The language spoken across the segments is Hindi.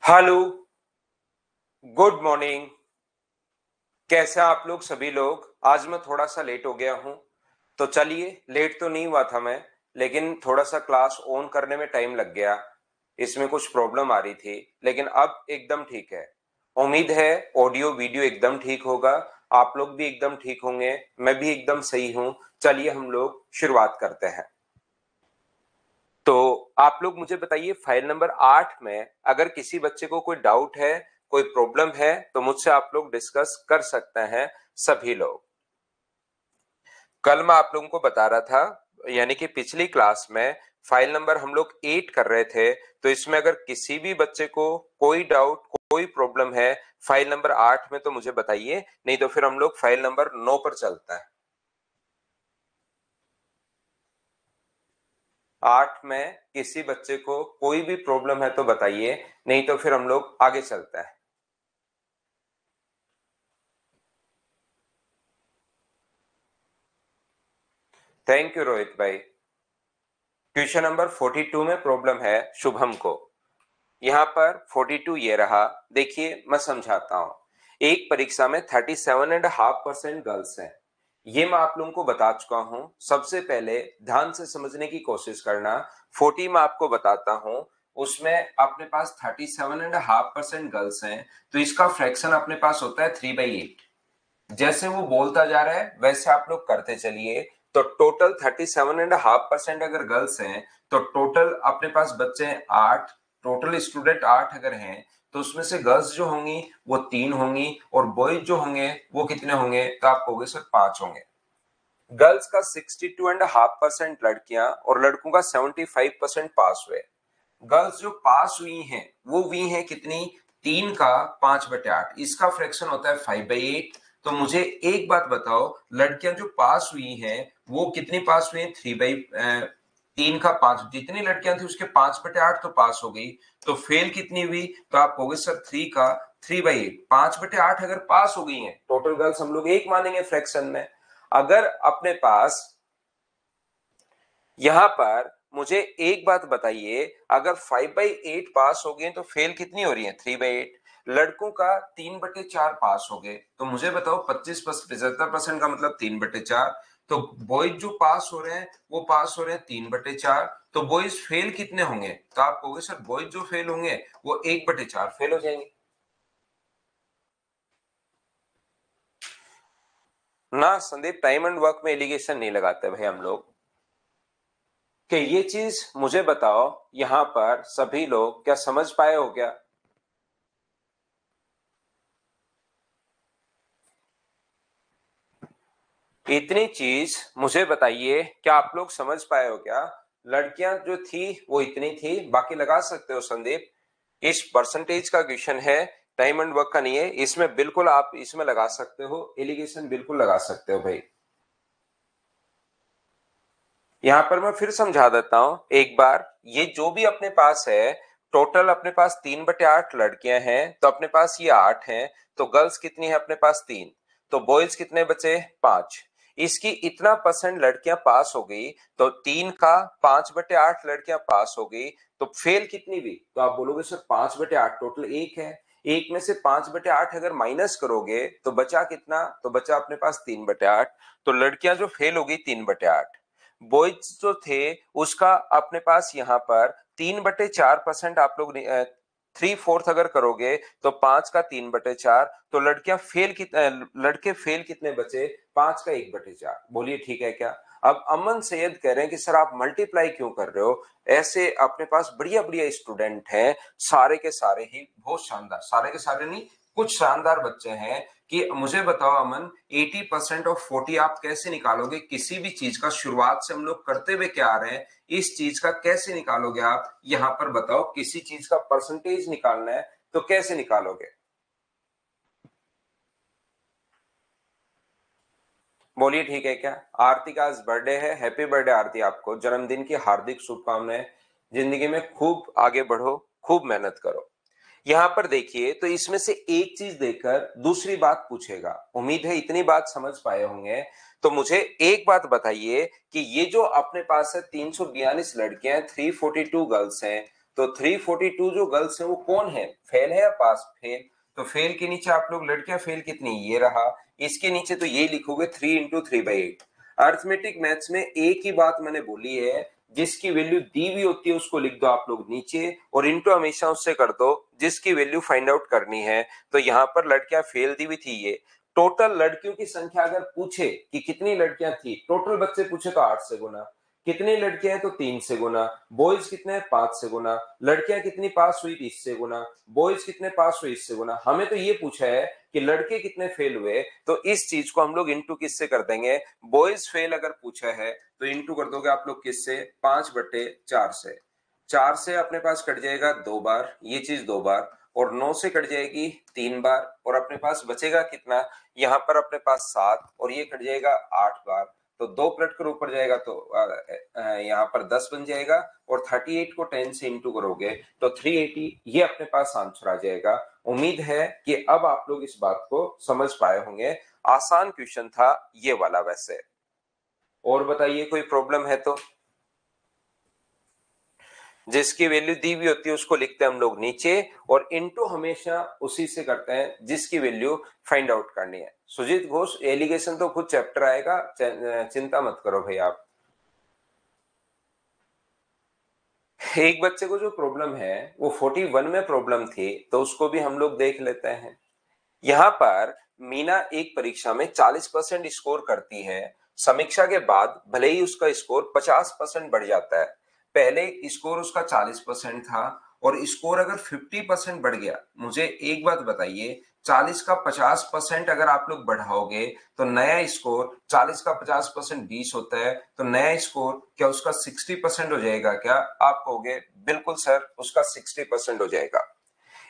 Hello, good morning. कैसे हैं आप लोग सभी लोग? आज मैं थोड़ा सा लेट हो गया हूं। तो चलिए, लेट तो नहीं हुआ था मैं, लेकिन थोड़ा सा क्लास ऑन करने में टाइम लग गया। इसमें कुछ प्रॉब्लम आ रही थी, लेकिन अब एकदम ठीक है। उम्मीद है ऑडियो वीडियो एकदम ठीक होगा। आप लोग भी एकदम ठीक होंगे, मैं भी एकदम सही हूं। चलिए हम लोग शुरुआत करते हैं। तो आप लोग मुझे बताइए, फाइल नंबर 8 में अगर किसी बच्चे को कोई डाउट है, कोई प्रॉब्लम है, तो मुझसे आप लोग डिस्कस कर सकते हैं सभी लोग। कल मैं आप लोगों को बता रहा था, यानी कि पिछली क्लास में फाइल नंबर हम लोग 8 कर रहे थे। तो इसमें अगर किसी भी बच्चे को कोई डाउट, कोई प्रॉब्लम है फाइल नंबर 8 में, तो मुझे बताइए, नहीं तो फिर हम लोग फाइल नंबर 9 पर चलते हैं। 8 में किसी बच्चे को कोई भी प्रॉब्लम है तो बताइए, नहीं तो फिर हम लोग आगे चलते हैं। थैंक यू रोहित भाई। क्वेश्चन नंबर 42 में प्रॉब्लम है शुभम को। यहाँ पर 42 ये रहा, देखिए मैं समझाता हूँ। एक परीक्षा में 37.5% गर्ल्स हैं, ये मैं आप लोगों को बता चुका हूँ। सबसे पहले ध्यान से समझने की कोशिश करना। 40 में आपको बताता हूँ, उसमें अपने पास 37.5% गर्ल्स हैं, तो इसका फ्रैक्शन अपने पास होता है 3/8। जैसे वो बोलता जा रहा है वैसे आप लोग करते चलिए। तो टोटल 37.5% अगर गर्ल्स हैं, तो टोटल अपने पास बच्चे हैं 8। टोटल स्टूडेंट 8 अगर हैं, तो उसमें से गर्ल्स जो होंगी वो 3 होंगी, और बॉयज जो होंगे वो कितने होंगे? तो आप कहोगे सर 5 होंगे। गर्ल्स का 62.5% लड़कियां और लड़कों का 75% पास हुए। गर्ल्स जो पास हुई हैं वो हुई हैं कितनी? 3 का 5/8, इसका फ्रैक्शन होता है 5/8। तो मुझे एक बात बताओ, लड़कियां जो पास हुई हैं वो कितनी पास हुई हैं? 3 का 5, जितनी लड़कियां थी उसके 5/8 तो पास हो गई। तो फेल कितनी हुई? तो आप कहोगे सर 3 का 3/8। 5/8 अगर पास हो गई हैं, टोटल गर्ल्स हम लोग एक मानेंगे फ्रैक्शन में। अगर अपने पास यहां पर मुझे एक बात बताइए, अगर 5/8 पास हो गए तो फेल कितनी हो रही है? 3/8। लड़कों का 3/4 पास हो गए, तो मुझे बताओ 75% का मतलब 3/4। तो बॉयज जो पास हो रहे हैं वो पास हो रहे हैं 3/4। तो बॉयज फेल कितने होंगे? तो आप कहोगे सर बॉयज जो फेल होंगे वो 1/4 फेल हो जाएंगे ना। संदीप, टाइम एंड वर्क में एलिगेशन नहीं लगाते भाई हम लोग। कि ये चीज मुझे बताओ, यहां पर सभी लोग क्या समझ पाए हो क्या? इतनी चीज मुझे बताइए, क्या आप लोग समझ पाए हो क्या? लड़कियां जो थी वो इतनी थी, बाकी लगा सकते हो संदीप। इस परसेंटेज का क्वेश्चन है, टाइम एंड वर्क का नहीं है। इसमें बिल्कुल आप इसमें लगा सकते हो, एलिगेशन बिल्कुल लगा सकते हो भाई। यहां पर मैं फिर समझा देता हूं एक बार। ये जो भी अपने पास है, टोटल अपने पास 3/8 लड़कियां हैं, तो अपने पास ये 8 हैं। तो गर्ल्स कितनी है अपने पास? 3। तो बॉयज कितने बचे? 5। इसकी इतना परसेंट लड़कियां पास हो गई, तो 3 का 5/8 लड़कियां पास हो गई। तो फेल कितनी हुई? तो आप बोलोगे सर 5/8 टोटल 1 है। एक में से 5/8 अगर माइनस करोगे तो बचा कितना? तो बचा अपने पास 3/8। तो लड़कियां जो फेल हो गई 3/8। बॉयज जो थे उसका अपने पास यहाँ पर 3/4% आप लोग 3/4 अगर करोगे तो 5 का 3/4। तो लड़कियां फेल कितने, लड़के फेल कितने बचे? 5 का 1/4। बोलिए ठीक है क्या? अब अमन सैयद कह रहे हैं कि सर आप मल्टीप्लाई क्यों कर रहे हो? ऐसे अपने पास बढ़िया बढ़िया स्टूडेंट हैं, सारे के सारे ही बहुत शानदार, सारे के सारे नहीं, कुछ शानदार बच्चे हैं। कि मुझे बताओ अमन, 80% और 40 आप कैसे निकालोगे? किसी भी चीज का शुरुआत से हम लोग करते हुए क्या आ रहे हैं, इस चीज का कैसे निकालोगे आप? यहां पर बताओ, किसी चीज का परसेंटेज निकालना है तो कैसे निकालोगे? बोलिए ठीक है क्या? आरती का आज बर्थडे है, हैप्पी बर्थडे आरती, आपको जन्मदिन की हार्दिक शुभकामनाएं। जिंदगी में खूब आगे बढ़ो, खूब मेहनत करो। यहां पर देखिए, तो इसमें से एक चीज देकर दूसरी बात पूछेगा। उम्मीद है इतनी बात समझ पाए होंगे। तो मुझे एक बात बताइए कि ये जो अपने पास है 342 लड़कियां हैं, 342 गर्ल्स हैं, तो 342 जो गर्ल्स है वो कौन है, फेल है या पास, फेल। तो फेल के नीचे आप लोग लड़कियां फेल कितनी, ये रहा, इसके नीचे तो ये लिखोगे 3 इंटू 3/8। अर्थमेटिक मैथ्स में एक ही बात मैंने बोली है, जिसकी वैल्यू दी हुई होती है उसको लिख दो आप लोग नीचे, और इंटू हमेशा उससे कर दो जिसकी वैल्यू फाइंड आउट करनी है। तो यहाँ पर लड़कियां फेल दी हुई थी, ये टोटल लड़कियों की संख्या अगर पूछे कि कितनी लड़कियां थी, टोटल बच्चे पूछे तो 8 से गुना, कितनी लड़कियां हैं तो 3 से गुना, बॉयज कितने हैं 5 से गुना, लड़कियां कितनी पास हुई 30 से गुना, बॉयज कितने पास हुए इससे गुना। हमें तो ये पूछा है कि लड़के कितने फेल हुए, तो इस चीज को हम लोग इंटू किससे कर देंगे, बॉयज फेल अगर पूछा है तो इंटू कर दोगे आप लोग किससे, 5/4 से। 4 से अपने पास कट जाएगा 2 बार, ये चीज 2 बार, और 9 से कट जाएगी 3 बार, और अपने पास बचेगा कितना, यहाँ पर अपने पास 7, और ये कट जाएगा 8 बार। तो 2 कट कर ऊपर जाएगा तो यहाँ पर 10 बन जाएगा, और 38 को 10 से इंटू करोगे तो 380, ये अपने पास आंसर आ जाएगा। उम्मीद है कि अब आप लोग इस बात को समझ पाए होंगे। आसान क्वेश्चन था ये वाला वैसे। और बताइए कोई प्रॉब्लम है तो। जिसकी वैल्यू दी हुई होती है उसको लिखते हैं हम लोग नीचे, और इनटू हमेशा उसी से करते हैं जिसकी वैल्यू फाइंड आउट करनी है। सुजीत घोष, एलिगेशन तो खुद चैप्टर आएगा, चिंता मत करो भाई आप। एक बच्चे को जो प्रॉब्लम है वो 41 में प्रॉब्लम थी, तो उसको भी हम लोग देख लेते हैं। यहाँ पर मीना एक परीक्षा में 40% स्कोर करती है, समीक्षा के बाद भले ही उसका स्कोर 50% बढ़ जाता है। पहले स्कोर उसका 40% था, और स्कोर अगर 50% बढ़ गया, मुझे एक बात बताइए, 40 का 50% अगर आप लोग बढ़ाओगे तो नया स्कोर, 40 का 50% 20 होता है, तो नया स्कोर क्या उसका 60% हो जाएगा क्या? आप कहोगे बिल्कुल सर, उसका 60% हो जाएगा।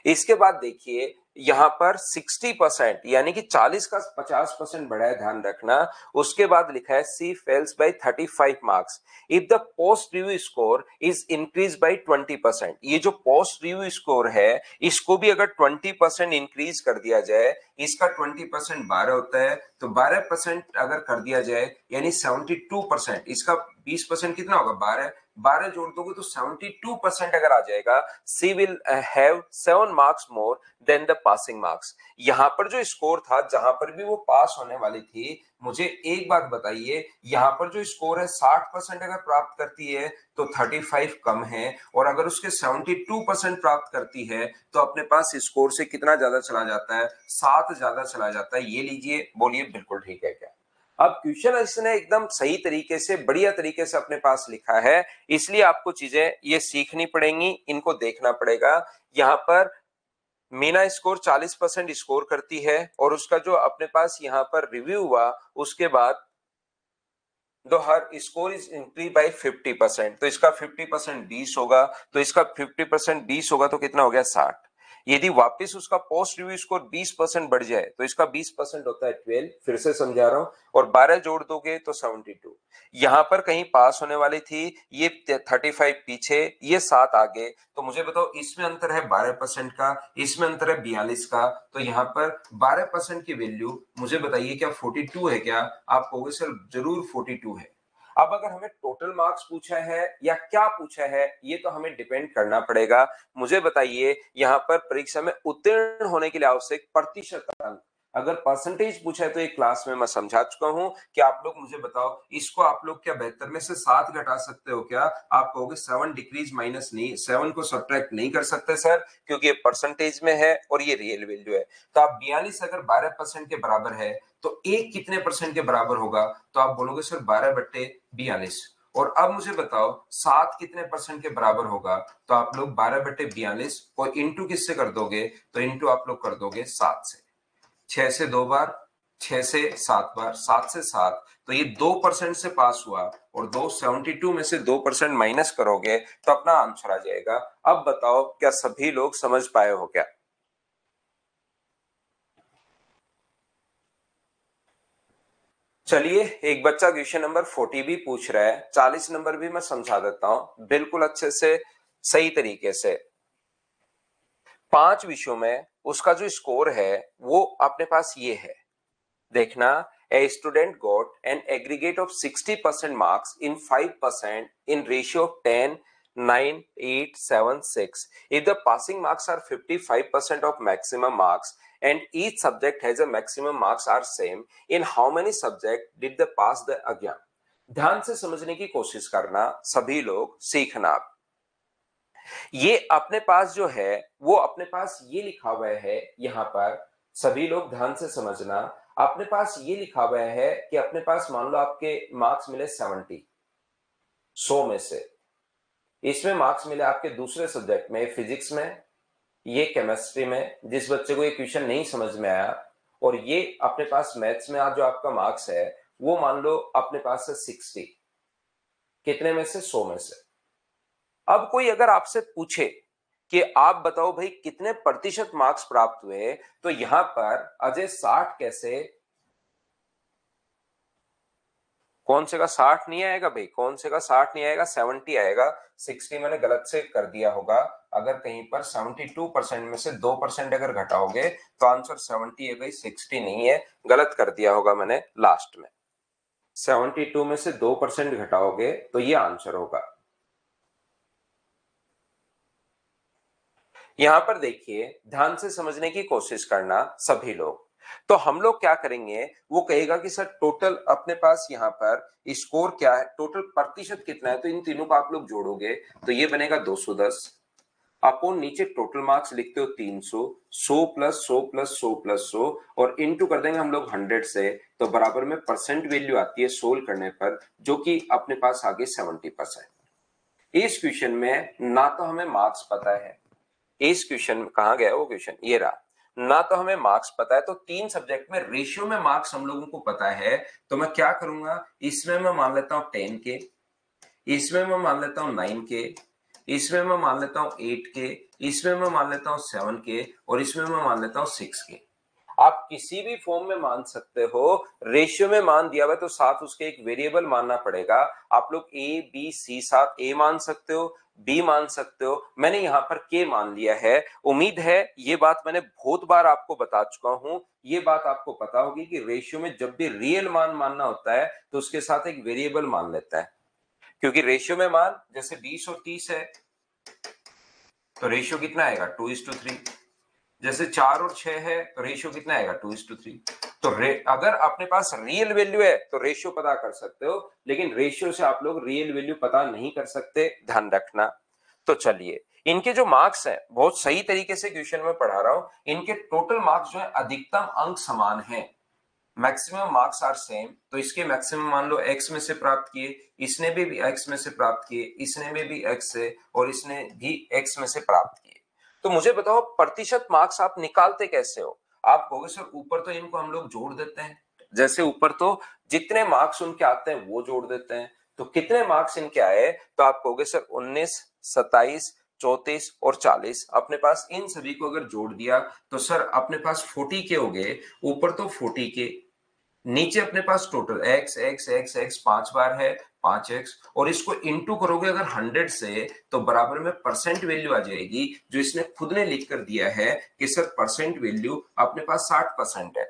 इसके बाद देखिए यहां पर 60% यानी कि 40 का 50% बढ़ा है, ध्यान रखना। उसके बाद लिखा है C fails by 35 marks if the post review score is increase by 20%। ये जो पोस्ट रिव्यू स्कोर है इसको भी अगर 20% इंक्रीज कर दिया जाए, इसका 20% 12 होता है, तो 12% अगर कर दिया जाए यानी 72%, इसका 20% कितना होगा, 12, 12 जोड़ दोगे तो 72% अगर आ जाएगा, C will have 7 marks more than the passing marks. यहां पर जो स्कोर था, जहां पर भी वो पास होने वाली थी, मुझे एक बात बताइए, यहां पर जो स्कोर है 60% अगर प्राप्त करती है तो 35 कम है, और अगर उसके 72% प्राप्त करती है तो अपने पास स्कोर से कितना ज्यादा चला जाता है, 7 ज्यादा चला जाता है। ये लीजिए, बोलिए बिल्कुल ठीक है क्या? अब क्वेश्चन इसने एकदम सही तरीके से, बढ़िया तरीके से अपने पास लिखा है, इसलिए आपको चीजें ये सीखनी पड़ेंगी, इनको देखना पड़ेगा। यहाँ पर मीना स्कोर 40% स्कोर करती है, और उसका जो अपने पास यहाँ पर रिव्यू हुआ उसके बाद दो हर स्कोर इज इंक्रीज बाय 50%, तो इसका 50% 20 होगा, तो इसका 50% 20 होगा तो कितना हो गया, 60। यदि वापस उसका पोस्ट रिव्यू स्कोर 20% बढ़ जाए तो इसका 20% होता है 12, फिर से समझा रहा हूं, और 12 जोड़ दोगे तो 72। यहां पर कहीं पास होने वाली थी, ये 35 पीछे, ये 7 आगे, तो मुझे बताओ इसमें अंतर है 12% का, इसमें अंतर है 42 का, तो यहाँ पर 12% की वैल्यू मुझे बताइए क्या 42 है क्या? आप कहोगे सर जरूर 42 है। अब अगर हमें टोटल मार्क्स पूछा है या क्या पूछा है, ये तो हमें डिपेंड करना पड़ेगा। मुझे बताइए यहाँ पर परीक्षा में उत्तीर्ण होने के लिए आवश्यक प्रतिशत अंक, अगर परसेंटेज पूछा है तो एक क्लास में मैं समझा चुका हूं कि आप लोग मुझे बताओ इसको आप लोग क्या 72 में से 7 घटा सकते हो क्या? आप कहोगे 7 डिक्रीज माइनस नहीं, 7 को सब्ट्रैक्ट नहीं कर सकते सर, क्योंकि ये परसेंटेज में है और ये रियल वैल्यू है। तो आप 42 अगर 12% के बराबर है तो एक कितने परसेंट के बराबर होगा? तो आप बोलोगे सर 12/42। और अब मुझे बताओ 7 कितने परसेंट के बराबर होगा? तो आप लोग 12/42 और इंटू किससे कर दोगे? तो इंटू आप लोग कर दोगे 7 से। 6 से 2 बार, 6 से 7 बार, 7 से 7, तो ये 2% से पास हुआ, और 272 में से 2% माइनस करोगे तो अपना आंसर आ जाएगा। अब बताओ क्या सभी लोग समझ पाए हो क्या? चलिए, एक बच्चा क्वेश्चन नंबर 40 भी पूछ रहा है, 40 नंबर भी मैं समझा देता हूं बिल्कुल अच्छे से, सही तरीके से। 5 विषयों में उसका जो स्कोर है वो अपने पास ये है, देखना। A student got an aggregate of 60% marks in 5% in ratio of 10, 9, 8, 7, 6. If the passing marks are 55% of maximum marks and each subject has a maximum marks are same, in how many subject did they pass the exam? ध्यान से समझने की कोशिश करना सभी लोग, सीखना। ये अपने पास जो है वो अपने पास ये लिखा हुआ है, यहां पर सभी लोग ध्यान से समझना, अपने पास ये लिखा हुआ है कि अपने पास मान लो आपके मार्क्स मिले 70 100 में से, इसमें मार्क्स मिले आपके दूसरे सब्जेक्ट में, फिजिक्स में, ये केमिस्ट्री में, जिस बच्चे को ये क्वेश्चन नहीं समझ में आया, और ये अपने पास मैथ्स में आज जो आपका मार्क्स है वो मान लो अपने पास है 60, कितने में से? 100 में से। अब कोई अगर आपसे पूछे कि आप बताओ भाई कितने प्रतिशत मार्क्स प्राप्त हुए, तो यहां पर अजय 60 कैसे, कौन से का 60 नहीं आएगा भाई, कौन से का 60 नहीं आएगा, 70 आएगा। 60 मैंने गलत से कर दिया होगा, अगर कहीं पर 72% में से 2% अगर घटाओगे तो आंसर 70 है भाई, 60 नहीं है, गलत कर दिया होगा मैंने लास्ट में। 72 में से 2% घटाओगे तो ये आंसर होगा। यहां पर देखिए, ध्यान से समझने की कोशिश करना सभी लोग। तो हम लोग क्या करेंगे, वो कहेगा कि सर टोटल अपने पास यहाँ पर स्कोर क्या है, टोटल प्रतिशत कितना है, तो इन तीनों को आप लोग जोड़ोगे तो ये बनेगा 210, अपन नीचे टोटल मार्क्स लिखते हो 300, 100 प्लस 100 प्लस 100 प्लस 100 और इनटू कर देंगे हम लोग 100 से, तो बराबर में परसेंट वैल्यू आती है सोल्व करने पर, जो कि अपने पास आ गई 70%। इस क्वेश्चन में ना तो हमें मार्क्स पता है, इस क्वेश्चन कहां गया वो क्वेश्चन, ये रहा, ना तो हमें मार्क्स पता है, तो तीन सब्जेक्ट में रेशियो में मार्क्स हम लोगों को पता है, तो मैं क्या करूंगा, इसमें मैं मान लेता हूं 10 के, इसमें मैं मान लेता हूं 9 के, इसमें मैं मान लेता हूं 8 के, इसमें मैं मान लेता हूं 7 के, और इसमें मैं मान लेता हूं 6 के। आप किसी भी फॉर्म में मान सकते हो, रेशियो में मान दिया हुआ तो साथ उसके एक वेरिएबल मानना पड़ेगा। आप लोग ए बी सी साथ ए मान सकते हो, बी मान सकते हो, मैंने यहां पर के मान लिया है। उम्मीद है ये बात मैंने बहुत बार आपको बता चुका हूं, ये बात आपको पता होगी कि रेशियो में जब भी रियल मान मानना होता है तो उसके साथ एक वेरिएबल मान लेता है, क्योंकि रेशियो में मान जैसे 20 और 30 है तो रेशियो कितना आएगा 2:3, जैसे 4 और 6 है तो रेशियो कितना आएगा 2:3। तो अगर अपने पास रियल वैल्यू है तो रेशियो पता कर सकते हो, लेकिन रेशियो से आप लोग रियल वैल्यू पता नहीं कर सकते, ध्यान रखना। तो चलिए, इनके जो मार्क्स हैं बहुत सही तरीके से क्वेश्चन में पढ़ा रहा हूं, इनके टोटल मार्क्स जो है अधिकतम अंक समान है, मैक्सिमम मार्क्स आर सेम, तो इसके मैक्सिमम मान लो x में से प्राप्त किए, इसने भी x में से प्राप्त किए, इसने में भी x से, और इसने भी x में से प्राप्त किए। तो मुझे बताओ प्रतिशत मार्क्स आप निकालते कैसे हो? आप कहोगे सर ऊपर तो इनको हम लोग जोड़ देते हैं, जैसे ऊपर तो जितने मार्क्स उनके आते हैं वो जोड़ देते हैं, तो कितने मार्क्स इनके आए, तो आप कहोगे सर 19, 27, 34 और 40, अपने पास इन सभी को अगर जोड़ दिया तो सर अपने पास 40 के हो गए, ऊपर तो 40 के, नीचे अपने पास total x x x x 5 बार है 5x, और इसको इंटू करोगे अगर 100 से तो बराबर में परसेंट वैल्यू आ जाएगी, जो इसने खुद ने लिख कर दिया है कि सर परसेंट वैल्यू अपने पास 60% है,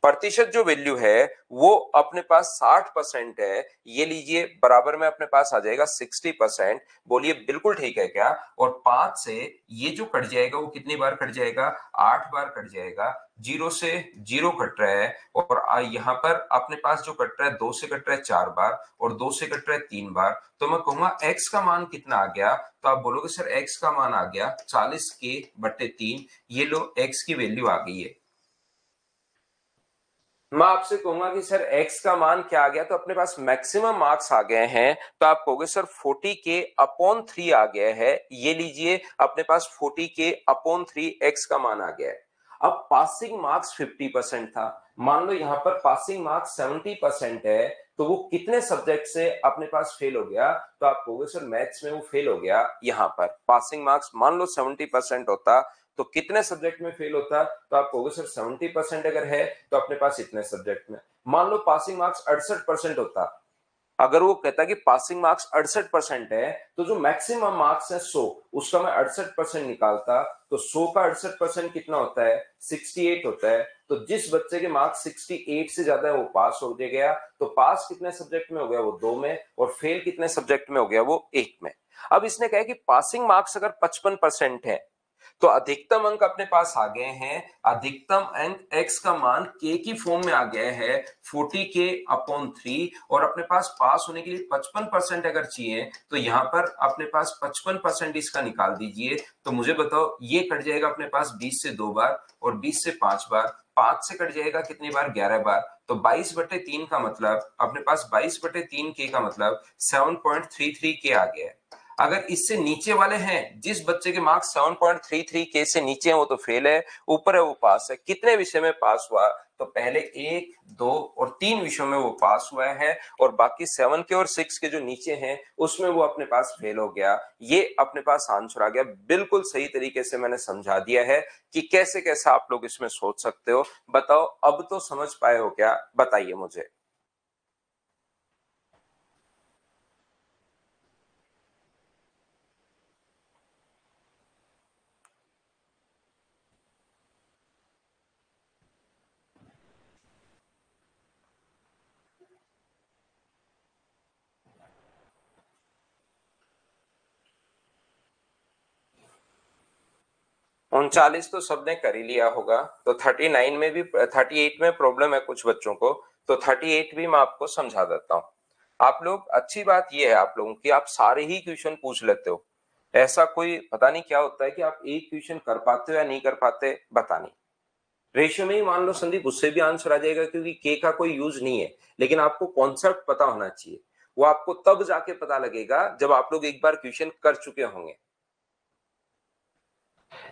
प्रतिशत जो वैल्यू है वो अपने पास 60% है, ये लीजिए बराबर में अपने पास आ जाएगा 60%। बोलिए बिल्कुल ठीक है क्या? और 5 से ये जो कट जाएगा वो कितनी बार कट जाएगा, 8 बार कट जाएगा, 0 से 0 कट रहा है, और यहाँ पर अपने पास जो कट रहा है 2 से कट रहा है 4 बार, और 2 से कट रहा है 3 बार, तो मैं कहूंगा x का मान कितना आ गया, तो आप बोलोगे सर x का मान आ गया 40k/3, ये लो x की वैल्यू आ गई है। मैं आपसे कहूंगा कि सर x का मान क्या आ गया, तो अपने पास मैक्सिमम मार्क्स आ गए हैं, तो आप कहोगे सर 40k/3 आ गया है, ये लीजिए अपने पास 40k/3 x का मान आ गया है। अब पासिंग मार्क्स 50% था, मान लो यहाँ पर पासिंग मार्क्स 70% है, तो वो कितने सब्जेक्ट से अपने पास फेल हो गया, तो आप कहोगे सर मैथ्स में वो फेल हो गया। यहाँ पर पासिंग मार्क्स मान लो 70% होता तो कितने सब्जेक्ट में फेल होता, तो आप कहोगे सर 70% अगर है तो अपने पास इतने सब्जेक्ट में। मान लो पासिंग मार्क्स 68% होता, अगर वो कहता कि पासिंग मार्क्स 68% है, तो जो मैक्सिमम मार्क्स है 100, उसका मैं 68% निकालता, तो 100 का 68% कितना होता है, 68 होता है। तो जिस बच्चे के मार्क्स 68 से ज्यादा है वो पास हो गया, तो पास कितने सब्जेक्ट में हो गया, वो 2 में, और फेल कितने सब्जेक्ट में हो गया, वो 1 में। अब इसने कहा कि पासिंग मार्क्स अगर 55% है तो अधिकतम अंक अपने पास आ गए हैं, अधिकतम अंक x का मान k की फॉर्म में आ गया है 40k/3 और अपने पास पास होने के लिए 55% अगर चाहिए तो यहां पर अपने पास 55% इसका निकाल दीजिए। तो मुझे बताओ ये कट जाएगा अपने पास 20 से 2 बार और 20 से 5 बार, 5 से कट जाएगा कितनी बार 11 बार, तो 22/3 का मतलब अपने पास 22/3k का मतलब 7.33k आ गया है। अगर इससे नीचे वाले हैं, जिस बच्चे के मार्क्स 7.33k से नीचे हैं वो तो फेल है, ऊपर है वो पास है। कितने विषय में पास हुआ, तो पहले 1, 2 और 3 विषयों में वो पास हुआ है और बाकी 7 के और 6 के जो नीचे हैं उसमें वो अपने पास फेल हो गया। ये अपने पास आंसर आ गया। बिल्कुल सही तरीके से मैंने समझा दिया है कि कैसे कैसे आप लोग इसमें सोच सकते हो। बताओ अब तो समझ पाए हो क्या, बताइए मुझे। 39 तो सबने कर ही लिया होगा, तो 39 में भी 38 में प्रॉब्लम है कुछ बच्चों को, तो 38 भी मैं आपको समझा देता हूँ। आप लोग, अच्छी बात यह है आप लोगों की, आप सारे ही क्वेश्चन पूछ लेते हो। ऐसा कोई पता नहीं क्या होता है कि आप एक क्वेश्चन कर पाते हो या नहीं कर पाते, बता नहीं। रेशियो में ही मान लो संदीप उससे भी आंसर आ जाएगा क्योंकि के का कोई यूज नहीं है, लेकिन आपको कॉन्सेप्ट पता होना चाहिए। वो आपको तब जाके पता लगेगा जब आप लोग एक बार क्वेश्चन कर चुके होंगे।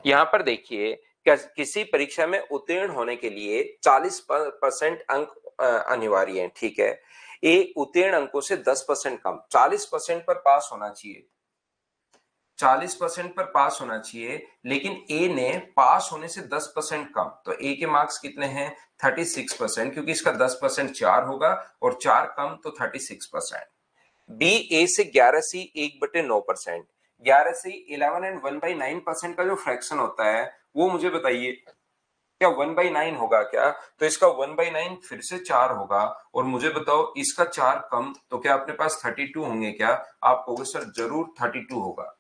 यहाँ पर देखिए, किसी परीक्षा में उत्तीर्ण होने के लिए 40% अंक अनिवार्य है, ठीक है। ए उत्तीर्ण अंकों से 10% कम, 40% पर पास होना चाहिए, 40% पर पास होना चाहिए, लेकिन ए ने पास होने से 10% कम, तो ए के मार्क्स कितने हैं 36%, क्योंकि इसका 10% 4 होगा और 4 कम तो 36%। बी ए से 11C 1/9%, 11C 11 एंड 1/9% का जो फ्रैक्शन होता है वो मुझे बताइए क्या 1/9 होगा क्या, तो इसका 1/9 फिर से 4 होगा और मुझे बताओ इसका 4 कम तो क्या अपने पास 32 होंगे क्या, आप कहोगे सर जरूर 32 होगा।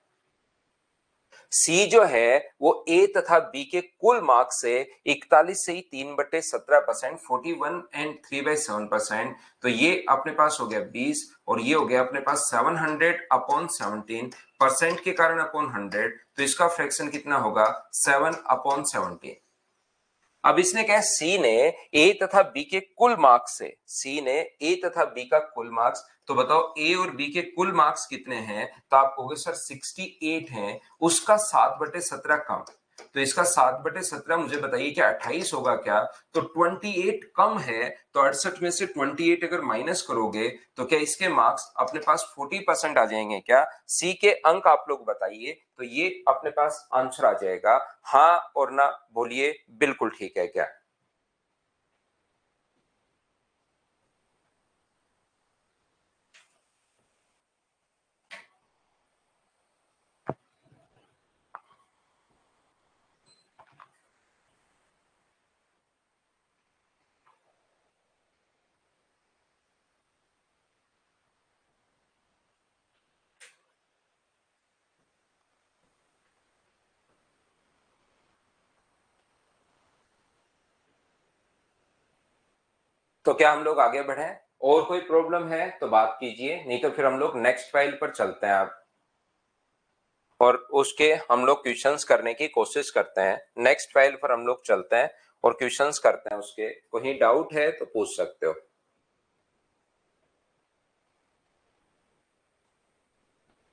सी जो है वो ए तथा बी के कुल मार्क्स से 41 से ही 3/17%, 41 एंड 3/7%, तो ये अपने पास हो गया 20 और ये हो गया अपने पास 700/17% के कारण अपॉन 100, तो इसका फ्रैक्शन कितना होगा 7/17। अब इसने क्या, सी ने ए तथा बी के कुल मार्क्स से, सी ने ए तथा बी का कुल मार्क्स, तो बताओ ए और बी के कुल मार्क्स कितने हैं, तो आप कहोगे सर 68 हैं, उसका 7/17 कम, तो इसका 7/17 मुझे बताइए क्या 28 होगा क्या, तो 28 कम है, तो 68 में से 28 अगर माइनस करोगे तो क्या इसके मार्क्स अपने पास 40% आ जाएंगे क्या, सी के अंक आप लोग बताइए, तो ये अपने पास आंसर आ जाएगा। हाँ और ना बोलिए, बिल्कुल ठीक है क्या। तो क्या हम लोग आगे बढ़े, और कोई प्रॉब्लम है तो बात कीजिए, नहीं तो फिर हम लोग नेक्स्ट फाइल पर चलते हैं आप, और उसके हम लोग क्वेश्चंस करने की कोशिश करते हैं। नेक्स्ट फाइल पर हम लोग चलते हैं और क्वेश्चंस करते हैं उसके, कोई डाउट है तो पूछ सकते हो।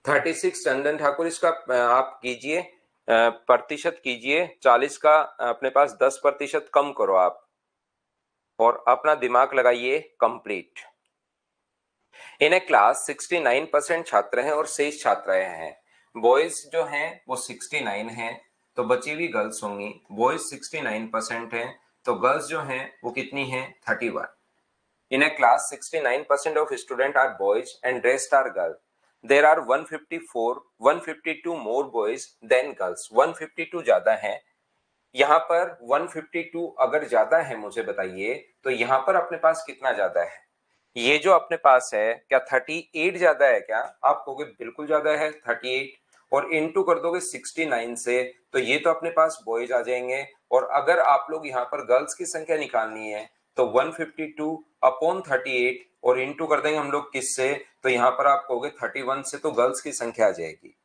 36 चंदन ठाकुर, इसका आप कीजिए प्रतिशत कीजिए, 40 का अपने पास 10% कम करो आप और अपना दिमाग लगाइए कंप्लीट। इन ए क्लास 69% छात्र हैं और शेष छात्राएं हैं। बॉयज जो हैं वो 69 हैं, तो बची हुई गर्ल्स होंगी। बॉयज 69% हैं, तो गर्ल्स जो हैं वो कितनी हैं 31। In a class 69% of students are boys and rest are girls. There are 152 more boys than girls. 152 ज्यादा है, यहाँ पर 152 अगर ज्यादा है मुझे बताइए, तो यहाँ पर अपने पास कितना ज्यादा है, ये जो अपने पास है क्या 38 ज्यादा है क्या? आप कहोगे बिल्कुल ज्यादा है 38, और इनटू कर दोगे 69 से, तो ये तो अपने पास बॉयज आ जाएंगे। और अगर आप लोग यहाँ पर गर्ल्स की संख्या निकालनी है तो 152 अपॉन 38 और इनटू कर देंगे हम लोग किससे, तो यहाँ पर आप कहोगे 31 से, तो गर्ल्स की संख्या आ जाएगी।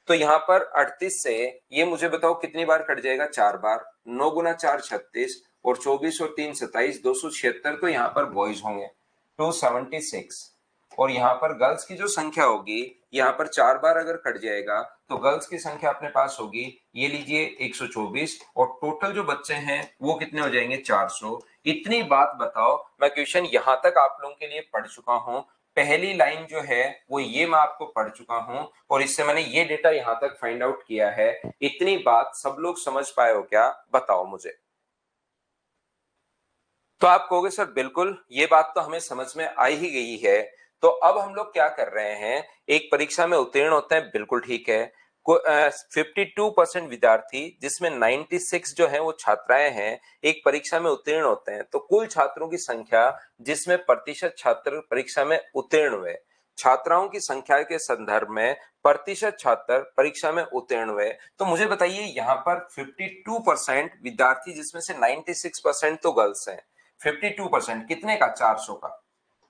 तो यहाँ पर 38 से ये मुझे बताओ कितनी बार कट जाएगा? 4 बार। 9 गुना 4 36, और 24 और 3 27, 276, तो यहाँ पर बॉयज होंगे 276। और यहाँ पर गर्ल्स की जो संख्या होगी, यहाँ पर 4 बार अगर कट जाएगा तो गर्ल्स की संख्या अपने पास होगी, ये लीजिए 124, और टोटल जो बच्चे हैं वो कितने हो जाएंगे? 400। इतनी बात बताओ, मैं क्वेश्चन यहां तक आप लोगों के लिए पढ़ चुका हूं। पहली लाइन जो है वो ये मैं आपको पढ़ चुका हूं, और इससे मैंने ये डेटा यहां तक फाइंड आउट किया है। इतनी बात सब लोग समझ पाए हो क्या? बताओ मुझे। तो आप कहोगे सर बिल्कुल, ये बात तो हमें समझ में आ ही गई है। तो अब हम लोग क्या कर रहे हैं, एक परीक्षा में उत्तीर्ण होते हैं, बिल्कुल ठीक है। 52% विद्यार्थी, जिसमें 96 जो है वो छात्राएं हैं, एक परीक्षा में उत्तीर्ण होते हैं। तो कुल छात्रों की संख्या, जिसमें प्रतिशत छात्र परीक्षा में उत्तीर्ण हुए, छात्राओं की संख्या के संदर्भ में प्रतिशत छात्र परीक्षा में उत्तीर्ण हुए, तो मुझे बताइए यहाँ पर 52% विद्यार्थी, जिसमें से 96% तो गर्ल्स हैं। 52% कितने का? 400 का।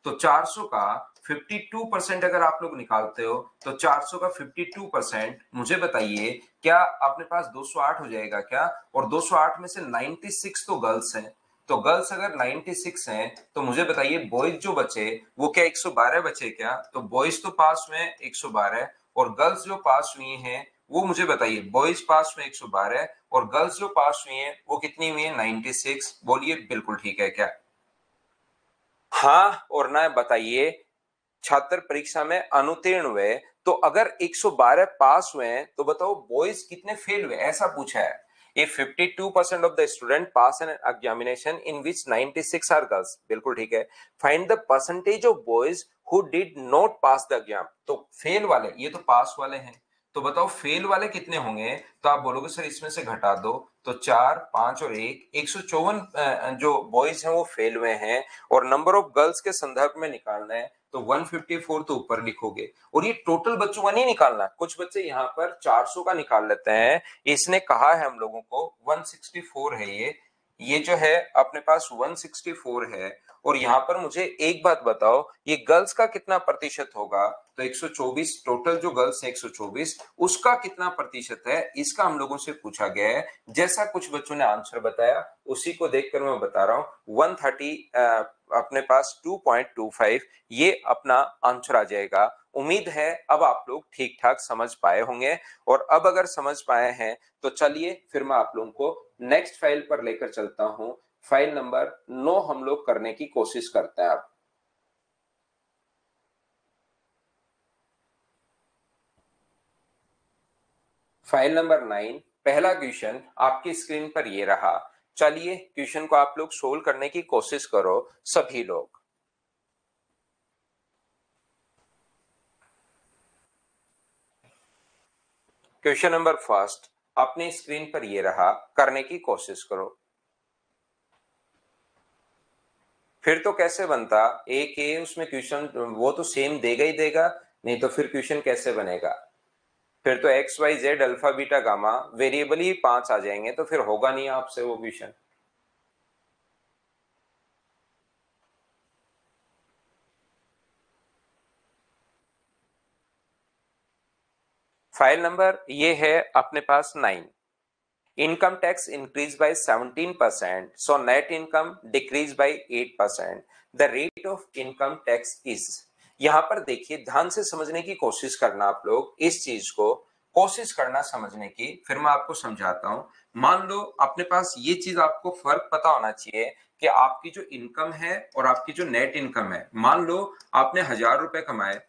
तो 400 का 52% अगर आप लोग निकालते हो तो 400 का 52%, मुझे बताइए क्या अपने पास 208 हो जाएगा क्या? और 208 में से 96 तो गर्ल्स हैं, तो गर्ल्स अगर 96 हैं तो मुझे बताइए बॉयज जो बचे वो क्या 112 बचे क्या? तो बॉयज तो पास हुए 112, और गर्ल्स जो पास हुई हैं वो मुझे बताइए, बॉयज पास हुए 112 और गर्ल्स जो पास हुई हैं वो कितनी हुई है? 96। बोलिए बिल्कुल ठीक है क्या? हाँ और ना बताइए। छात्र परीक्षा में अनुत्तीर्ण हुए, तो अगर 112 पास हुए हैं तो बताओ बॉयज कितने फेल हुए, ऐसा पूछा है। If 52% of the student pass an examination in which 96 are girls, बिल्कुल ठीक है। Find the percentage of boys who did not pass the exam, तो फेल वाले, ये तो पास वाले हैं, तो बताओ फेल वाले कितने होंगे? तो आप बोलोगे सर इसमें से घटा दो, तो 4 5 और 1 154 जो बॉयज हैं वो फेल हुए हैं, और नंबर ऑफ गर्ल्स के संदर्भ में निकालना है तो 154 तो ऊपर लिखोगे, और ये टोटल बच्चों का नहीं निकालना। कुछ बच्चे यहाँ पर 400 का निकाल लेते हैं, इसने कहा है हम लोगों को 164 है ये जो है अपने पास 164 है। और यहाँ पर मुझे एक बात बताओ, ये गर्ल्स का कितना प्रतिशत होगा? तो 124, टोटल जो गर्ल्स है 124, उसका कितना प्रतिशत है, इसका हम लोगों से पूछा गया है। जैसा कुछ बच्चों ने आंसर बताया उसी को देखकर मैं बता रहा हूँ, 130 अपने पास 2.25 ये अपना आंसर आ जाएगा। उम्मीद है अब आप लोग ठीक ठाक समझ पाए होंगे, और अब अगर समझ पाए हैं तो चलिए फिर मैं आप लोगों को नेक्स्ट फाइल पर लेकर चलता हूं। फाइल नंबर 9 हम लोग करने की कोशिश करते हैं। अब फाइल नंबर 9, पहला क्वेश्चन आपकी स्क्रीन पर ये रहा। चलिए क्वेश्चन को आप लोग सोल्व करने की कोशिश करो सभी लोग। क्वेश्चन नंबर फर्स्ट अपनी स्क्रीन पर ये रहा, करने की कोशिश करो। फिर तो कैसे बनता, एक ए उसमें क्वेश्चन वो तो सेम देगा ही देगा, नहीं तो फिर क्वेश्चन कैसे बनेगा? फिर तो X Y Z alpha beta gamma variable ही 5 आ जाएंगे, तो फिर होगा नहीं आपसे वो क्वेश्चन। फाइल नंबर ये है अपने पास 9। Income tax increase by 17%, so net income decrease by 8%। The rate of income tax is, यहां पर देखिए ध्यान से समझने की कोशिश करना, आप लोग इस चीज को कोशिश करना समझने की, फिर मैं आपको समझाता हूं। मान लो अपने पास ये चीज, आपको फर्क पता होना चाहिए कि आपकी जो इनकम है और आपकी जो नेट इनकम है। मान लो आपने 1000 रुपए कमाए,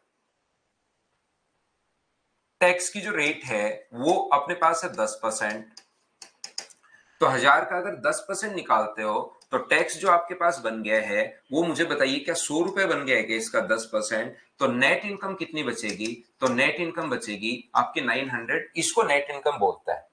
टैक्स की जो रेट है वो अपने पास है 10%। तो 1000 का अगर 10% निकालते हो तो टैक्स जो आपके पास बन गया है वो मुझे बताइए क्या 100 रुपए बन गया है क्या इसका 10%? तो नेट इनकम कितनी बचेगी? तो नेट इनकम बचेगी आपके 900, इसको नेट इनकम बोलता है।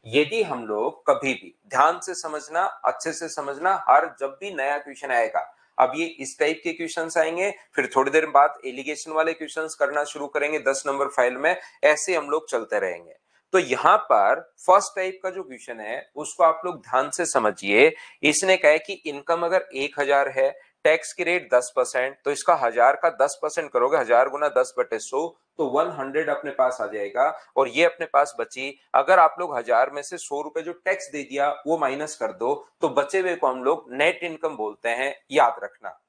यदि हम लोग कभी भी ध्यान से समझना, अच्छे से समझना, हर जब भी नया क्वेश्चन आएगा अब ये इस टाइप के क्वेश्चंस आएंगे, फिर थोड़ी देर बाद एलिगेशन वाले क्वेश्चंस करना शुरू करेंगे 10 नंबर फाइल में, ऐसे हम लोग चलते रहेंगे। तो यहां पर फर्स्ट टाइप का जो क्वेश्चन है उसको आप लोग ध्यान से समझिए। इसने कहा है कि इनकम अगर 1000 है, टैक्स की रेट 10%, तो इसका 1000 का 10% करोगे, 1000 गुना 10/100, तो 100 अपने पास आ जाएगा। और ये अपने पास बची, अगर आप लोग 1000 में से 100 रुपए जो टैक्स दे दिया वो माइनस कर दो, तो बचे हुए को हम लोग नेट इनकम बोलते हैं, याद रखना।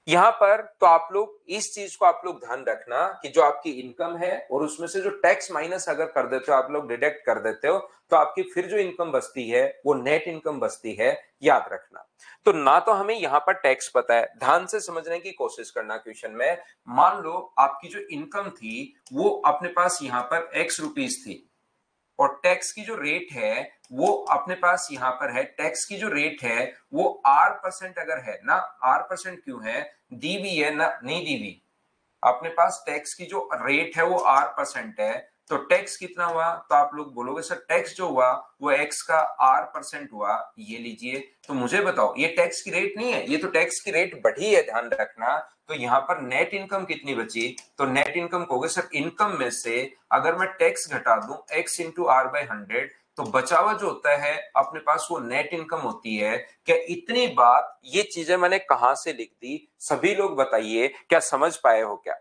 यहां पर तो आप लोग इस चीज को आप लोग ध्यान रखना कि जो आपकी इनकम है और उसमें से जो टैक्स माइनस अगर कर देते हो, आप लोग डिडक्ट कर देते हो, तो आपकी फिर जो इनकम बचती है वो नेट इनकम बचती है, याद रखना। तो ना तो हमें यहां पर टैक्स पता है, ध्यान से समझने की कोशिश करना क्वेश्चन में। मान लो आपकी जो इनकम थी वो अपने पास यहां पर x रुपीस थी, और टैक्स की जो रेट है वो अपने पास यहां पर है, टैक्स की जो रेट है वो R% अगर है ना, R% क्यों है, दी हुई है ना, नहीं दी हुई, अपने पास टैक्स की जो रेट है वो R% है, तो टैक्स कितना हुआ, तो आप लोग बोलोगे सर टैक्स जो हुआ वो x का R% हुआ, ये लीजिए। तो मुझे बताओ ये टैक्स की रेट नहीं है, ये तो टैक्स की रेट बढ़ी है, ध्यान रखना। तो यहां पर नेट इनकम कितनी बची, तो नेट इनकम कहोगे सर इनकम में से अगर मैं टैक्स घटा दूं x इंटू R/100, तो बचा हुआ जो होता है अपने पास वो नेट इनकम होती है। क्या इतनी बात ये चीजें मैंने कहां से लिख दी, सभी लोग बताइए, क्या समझ पाए हो क्या?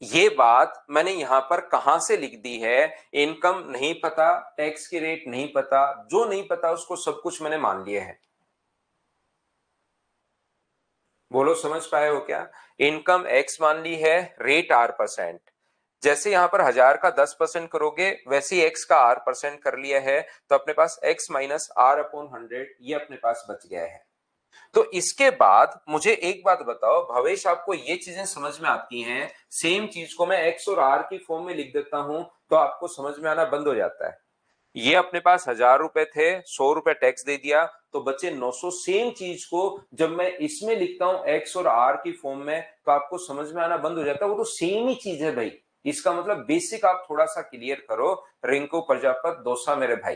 ये बात मैंने यहां पर कहां से लिख दी है, इनकम नहीं पता, टैक्स की रेट नहीं पता, जो नहीं पता उसको सब कुछ मैंने मान लिया है। बोलो समझ पाए हो क्या? इनकम x मान ली है, रेट R%, जैसे यहां पर 1000 का 10% करोगे वैसे ही x का R% कर लिया है, तो अपने पास x माइनस R/100 ये अपने पास बच गया है। तो इसके बाद मुझे एक बात बताओ भवेश, आपको ये चीजें समझ में आती हैं? सेम चीज को मैं x और r की फॉर्म में लिख देता हूं तो आपको समझ में आना बंद हो जाता है। ये अपने पास 1000 रुपए थे, 100 रुपए टैक्स दे दिया, तो बचे 900। सेम चीज को जब मैं इसमें लिखता हूं x और r की फॉर्म में, तो आपको समझ में आना बंद हो जाता है, वो तो सेम ही चीज है भाई। इसका मतलब बेसिक आप थोड़ा सा क्लियर करो, रिंकू प्रजापत दोसा मेरे भाई,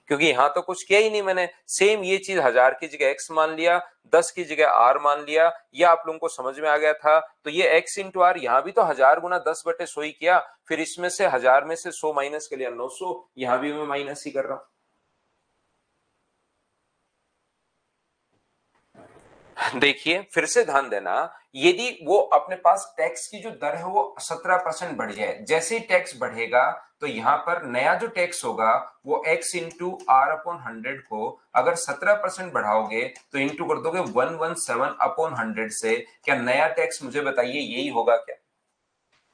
क्योंकि यहां तो कुछ किया ही नहीं मैंने। सेम ये चीज 1000 की जगह x मान लिया, 10 की जगह r मान लिया, ये आप लोगों को समझ में आ गया था। तो ये x इंटू आर, यहां भी तो 1000 गुना 10/100 ही किया, फिर इसमें से 1000 में से 100 माइनस के लिए 900, यहां भी मैं माइनस ही कर रहा हूं। देखिए फिर से ध्यान देना, यदि वो अपने पास टैक्स की जो दर है वो 17% बढ़ जाए, जैसे ही टैक्स बढ़ेगा तो यहां पर नया जो टैक्स होगा वो x इंटू R/100 को अगर 17% बढ़ाओगे तो इंटू कर दोगे 117/100 से, क्या नया टैक्स मुझे बताइए यही होगा क्या?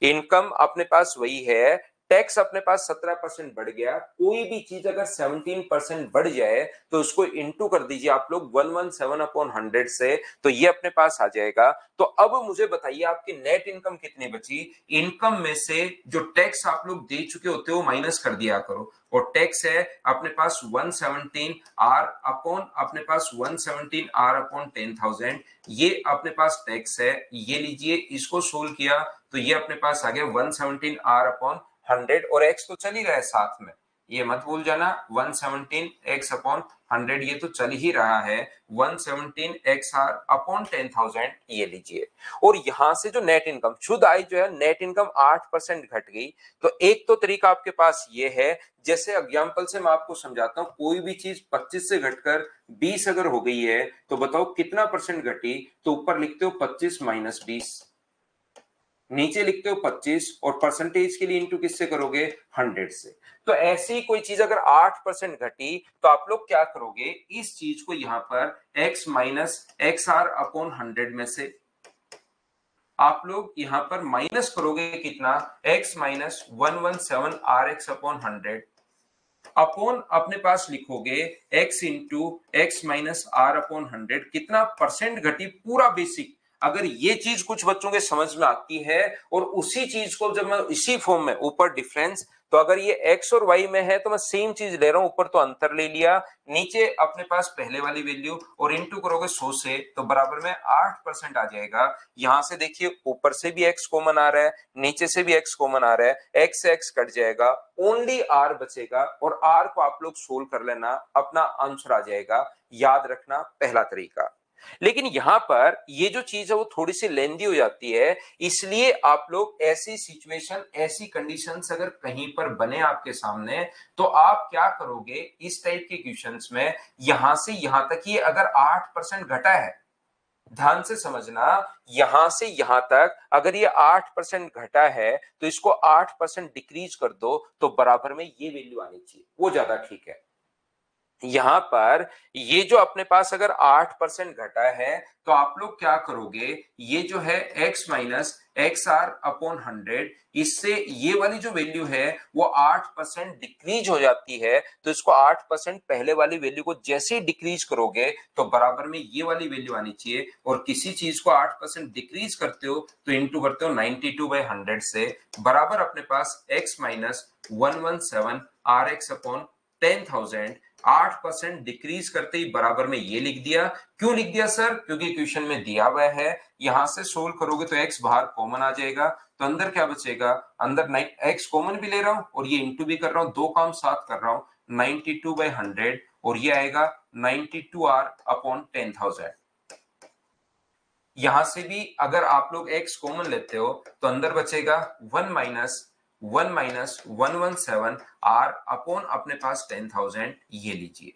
इनकम अपने पास वही है, टैक्स अपने पास 17% बढ़ गया, कोई भी चीज अगर 17% बढ़ जाए तो उसको इंटू कर दीजिए आप लोग 117/100 से, तो ये अपने पास आ जाएगा। तो अब मुझे बताइए आपकी नेट इनकम कितनी बची? इनकम में से जो टैक्स आप लोग दे चुके होते हो माइनस कर दिया करो, और टैक्स है अपने पास 117R अपॉन अपने पास 117R/10,000, ये अपने पास टैक्स है, ये लीजिए, इसको सोल्व किया तो ये अपने पास आ गया 117R/100, और x तो चल ही रहा है साथ में, ये मत भूल जाना, 117x/100 ये तो चल ही रहा है, 117XR/10,000 ये लीजिए। और यहां से जो नेट इनकम शुद्ध आई जो है, नेट इनकम 8% घट गई। तो एक तो तरीका आपके पास ये है, जैसे एग्जांपल से मैं आपको समझाता हूं, कोई भी चीज 25 से घटकर 20 अगर हो गई है तो बताओ कितना परसेंट घटी, तो ऊपर लिखते हो 25 माइनस 20, नीचे लिखते हो 25, और परसेंटेज के लिए इंटू किससे करोगे, 100 से। तो ऐसी कोई चीज अगर 8% घटी तो आप लोग क्या करोगे, इस चीज को यहां पर x माइनस XR/100 में से आप लोग यहां पर माइनस करोगे कितना, x माइनस 117RX/100 अपॉन अपने पास लिखोगे x into x minus R/100, कितना परसेंट घटी, पूरा बेसिक। अगर ये चीज कुछ बच्चों के समझ में आती है और उसी चीज को जब मैं इसी फॉर्म में ऊपर डिफरेंस, तो अगर ये x और y में है तो मैं सेम चीज ले रहा हूं, ऊपर तो अंतर ले लिया, नीचे अपने पास पहले वाली वैल्यू और इनटू करोगे 100 से तो बराबर में 8% आ जाएगा। यहां से देखिए ऊपर से भी x कॉमन आ रहा है, नीचे से भी x कॉमन आ रहा है, x से x कट जाएगा, ओनली r बचेगा और r को आप लोग सोल्व कर लेना, अपना आंसर आ जाएगा। याद रखना पहला तरीका। लेकिन यहां पर ये जो चीज है वो थोड़ी सी लेंदी हो जाती है, इसलिए आप लोग ऐसी सिचुएशन, ऐसी कंडीशंस अगर कहीं पर बने आपके सामने तो आप क्या करोगे, इस टाइप के क्वेश्चंस में यहां से यहां तक ये अगर 8% घटा है, ध्यान से समझना, यहां से यहां तक अगर ये 8% घटा है तो इसको 8% डिक्रीज कर दो तो बराबर में ये वैल्यू आनी चाहिए, वो ज्यादा ठीक है। यहां पर ये जो अपने पास अगर 8% घटा है तो आप लोग क्या करोगे, ये जो है x minus X R upon 100, इससे ये वाली जो वैल्यू है वो 8% डिक्रीज हो जाती है, तो इसको 8% पहले वाली वैल्यू को जैसे ही डिक्रीज करोगे तो बराबर में ये वाली वैल्यू आनी चाहिए। और किसी चीज को 8% डिक्रीज करते हो तो इंटू करते हो 92/100 से, बराबर अपने पास x minus 117 R X upon 10,000, 8% decrease करते ही बराबर में ये लिख दिया। क्यों लिख दिया सर? क्योंकि क्वेश्चन में दिया हुआ है, यहां से सोल्व करोगे तो x बाहर कॉमन आ जाएगा, तो अंदर क्या बचेगा, अंदर x कॉमन भी ले रहा हूं और ये इंटू भी कर रहा हूं, दो काम साथ कर रहा हूं, 92/100 और ये आएगा 92r अपॉन 10,000। यहां से भी अगर आप लोग x कॉमन लेते हो तो अंदर बचेगा 1 माइनस 117 r अपॉन अपने पास 10,000, ये लीजिए।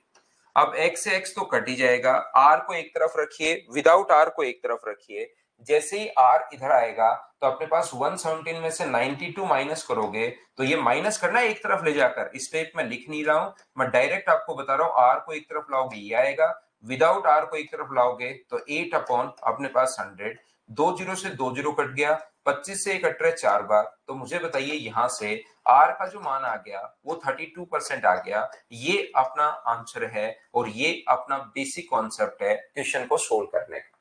अब x से x तो कट ही जाएगा, r को एक तरफ रखिए, विदाउट r को एक तरफ रखिए, जैसे ही r इधर आएगा तो अपने पास 117 में से 92 माइनस करोगे तो ये माइनस करना है एक तरफ ले जाकर, इस स्टेप में लिख नहीं रहा हूं, मैं डायरेक्ट आपको बता रहा हूं, r को एक तरफ लाओगे ये आएगा, विदाउट r को एक तरफ लाओगे तो 8 अपॉन अपने पास 100, 2 जीरो से 2 जीरो कट गया, 25 से कट रहे 4 बार, तो मुझे बताइए यहां से r का जो मान आ गया वो 32% आ गया। ये अपना आंसर है और ये अपना बेसिक कॉन्सेप्ट है क्वेश्चन को सोल्व करने का।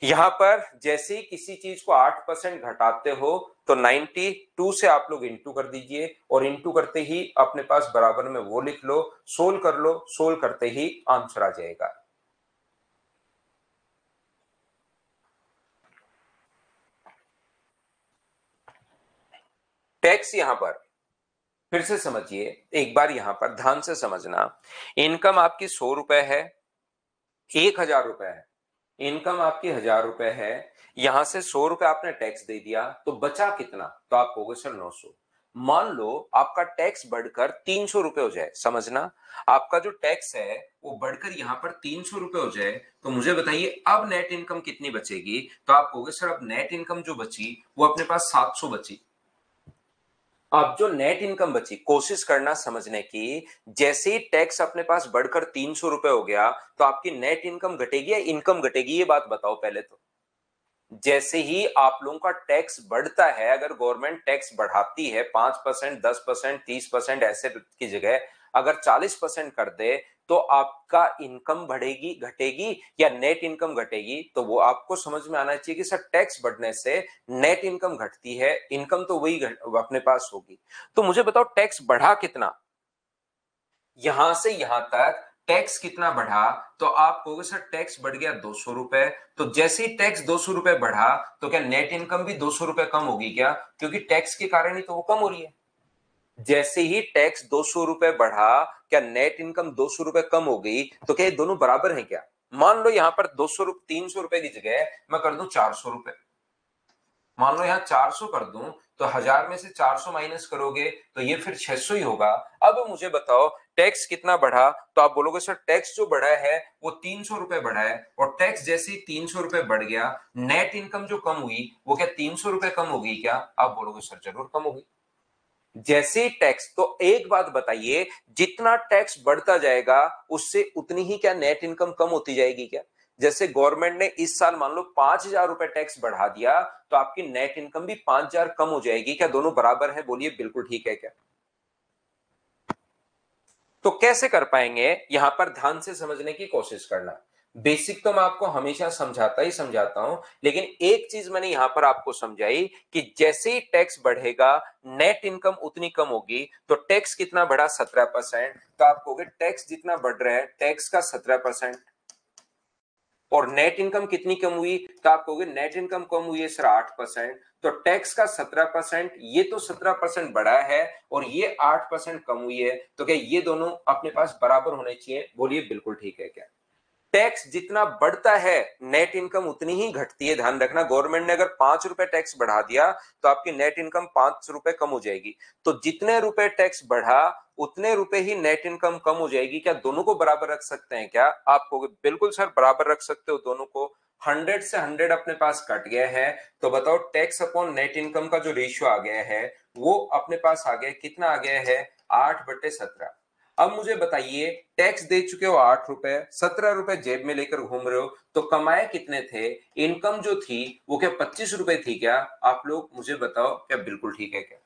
यहां पर जैसे ही किसी चीज को 8% घटाते हो तो 92 से आप लोग इंटू कर दीजिए और इंटू करते ही अपने पास बराबर में वो लिख लो, सोल्व कर लो, सोल्व करते ही आंसर आ जाएगा। टैक्स यहां पर फिर से समझिए, एक बार यहां पर ध्यान से समझना, इनकम आपकी 100 रुपए है, 1,000 रुपए है, इनकम आपकी 1,000 रुपए है, यहां से 100 रुपए आपने टैक्स दे दिया तो बचा कितना, तो आप कहोगे सर 900। मान लो आपका टैक्स बढ़कर 300 रुपए हो जाए, समझना, आपका जो टैक्स है वो बढ़कर यहां पर 300 रुपए हो जाए, तो मुझे बताइए अब नेट इनकम कितनी बचेगी, तो आप कहोगे सर अब नेट इनकम जो बची वो अपने पास 700 बची। अब जो नेट इनकम बची, कोशिश करना समझने की, जैसे ही टैक्स अपने पास बढ़कर 300 रुपए हो गया तो आपकी नेट इनकम घटेगी या इनकम घटेगी, ये बात बताओ पहले तो। जैसे ही आप लोगों का टैक्स बढ़ता है, अगर गवर्नमेंट टैक्स बढ़ाती है 5%, 10%, 30% ऐसे की जगह अगर 40% कर दे तो आपका इनकम बढ़ेगी घटेगी या नेट इनकम घटेगी, तो वो आपको समझ में आना चाहिए कि सर टैक्स बढ़ने से नेट इनकम घटती है, इनकम तो वही अपने पास होगी। तो मुझे बताओ टैक्स बढ़ा कितना, यहां से यहां तक टैक्स कितना बढ़ा, तो आप कहोगे सर टैक्स बढ़ गया 200 रुपए, तो जैसे ही टैक्स 200 रुपए बढ़ा तो क्या नेट इनकम भी 200 रुपए कम होगी क्या, क्योंकि टैक्स के कारण ही तो वो कम हो रही है। जैसे ही टैक्स 200 रुपए बढ़ा, क्या नेट इनकम 200 रुपए कम हो गई, तो क्या ये दोनों बराबर हैं क्या? मान लो यहां पर 200 रुपए 300 रुपए की जगह मैं कर दूं 400 रुपए, मान लो यहां 400 कर दूं तो 1,000 में से 400 माइनस करोगे तो ये फिर 600 ही होगा। अब मुझे बताओ टैक्स कितना बढ़ा, तो आप बोलोगे सर टैक्स जो बढ़ा है वो 300 रुपए बढ़ा है, और टैक्स जैसे ही 300 रुपए बढ़ गया, नेट इनकम जो कम हुई वो क्या 300 रुपए कम होगी क्या? आप बोलोगे सर जरूर कम होगी। जैसे ही टैक्स, तो एक बात बताइए, जितना टैक्स बढ़ता जाएगा उससे उतनी ही क्या नेट इनकम कम होती जाएगी क्या? जैसे गवर्नमेंट ने इस साल मान लो 5,000 रुपए टैक्स बढ़ा दिया तो आपकी नेट इनकम भी 5,000 कम हो जाएगी क्या? दोनों बराबर है, बोलिए बिल्कुल ठीक है क्या? तो कैसे कर पाएंगे, यहां पर ध्यान से समझने की कोशिश करना। बेसिक तो मैं आपको हमेशा समझाता हूं, लेकिन एक चीज मैंने यहां पर आपको समझाई कि जैसे ही टैक्स बढ़ेगा नेट इनकम उतनी कम होगी। तो टैक्स कितना बढ़ा? 17%। तो आप कहोगे टैक्स जितना बढ़ रहा है टैक्स का 17%, और नेट इनकम कितनी कम हुई? तो आप कहोगे नेट इनकम कम हुई है सर 8%। तो टैक्स का 17%, ये तो 17% बढ़ा है और ये 8% कम हुई है, तो क्या ये दोनों अपने पास बराबर होने चाहिए? बोलिए बिल्कुल ठीक है क्या? टैक्स जितना बढ़ता है नेट इनकम उतनी ही घटती है। ध्यान रखना, गवर्नमेंट ने अगर 5 रुपए टैक्स बढ़ा दिया तो आपकी नेट इनकम 5 रुपए कम हो जाएगी। तो जितने रुपए टैक्स बढ़ा उतने रुपए ही नेट इनकम कम हो जाएगी। क्या दोनों को बराबर रख सकते हैं क्या? आप कहोगे बिल्कुल सर बराबर रख सकते हो दोनों को। 100 से 100 अपने पास कट गया है, तो बताओ टैक्स अपॉन नेट इनकम का जो रेशियो आ गया है वो अपने पास आ गया, कितना आ गया है? 8/17। अब मुझे बताइए, टैक्स दे चुके हो 8 रुपए, 17 रुपए जेब में लेकर घूम रहे हो, तो कमाए कितने थे? इनकम जो थी वो क्या 25 रुपए थी क्या? आप लोग मुझे बताओ, क्या बिल्कुल ठीक है क्या?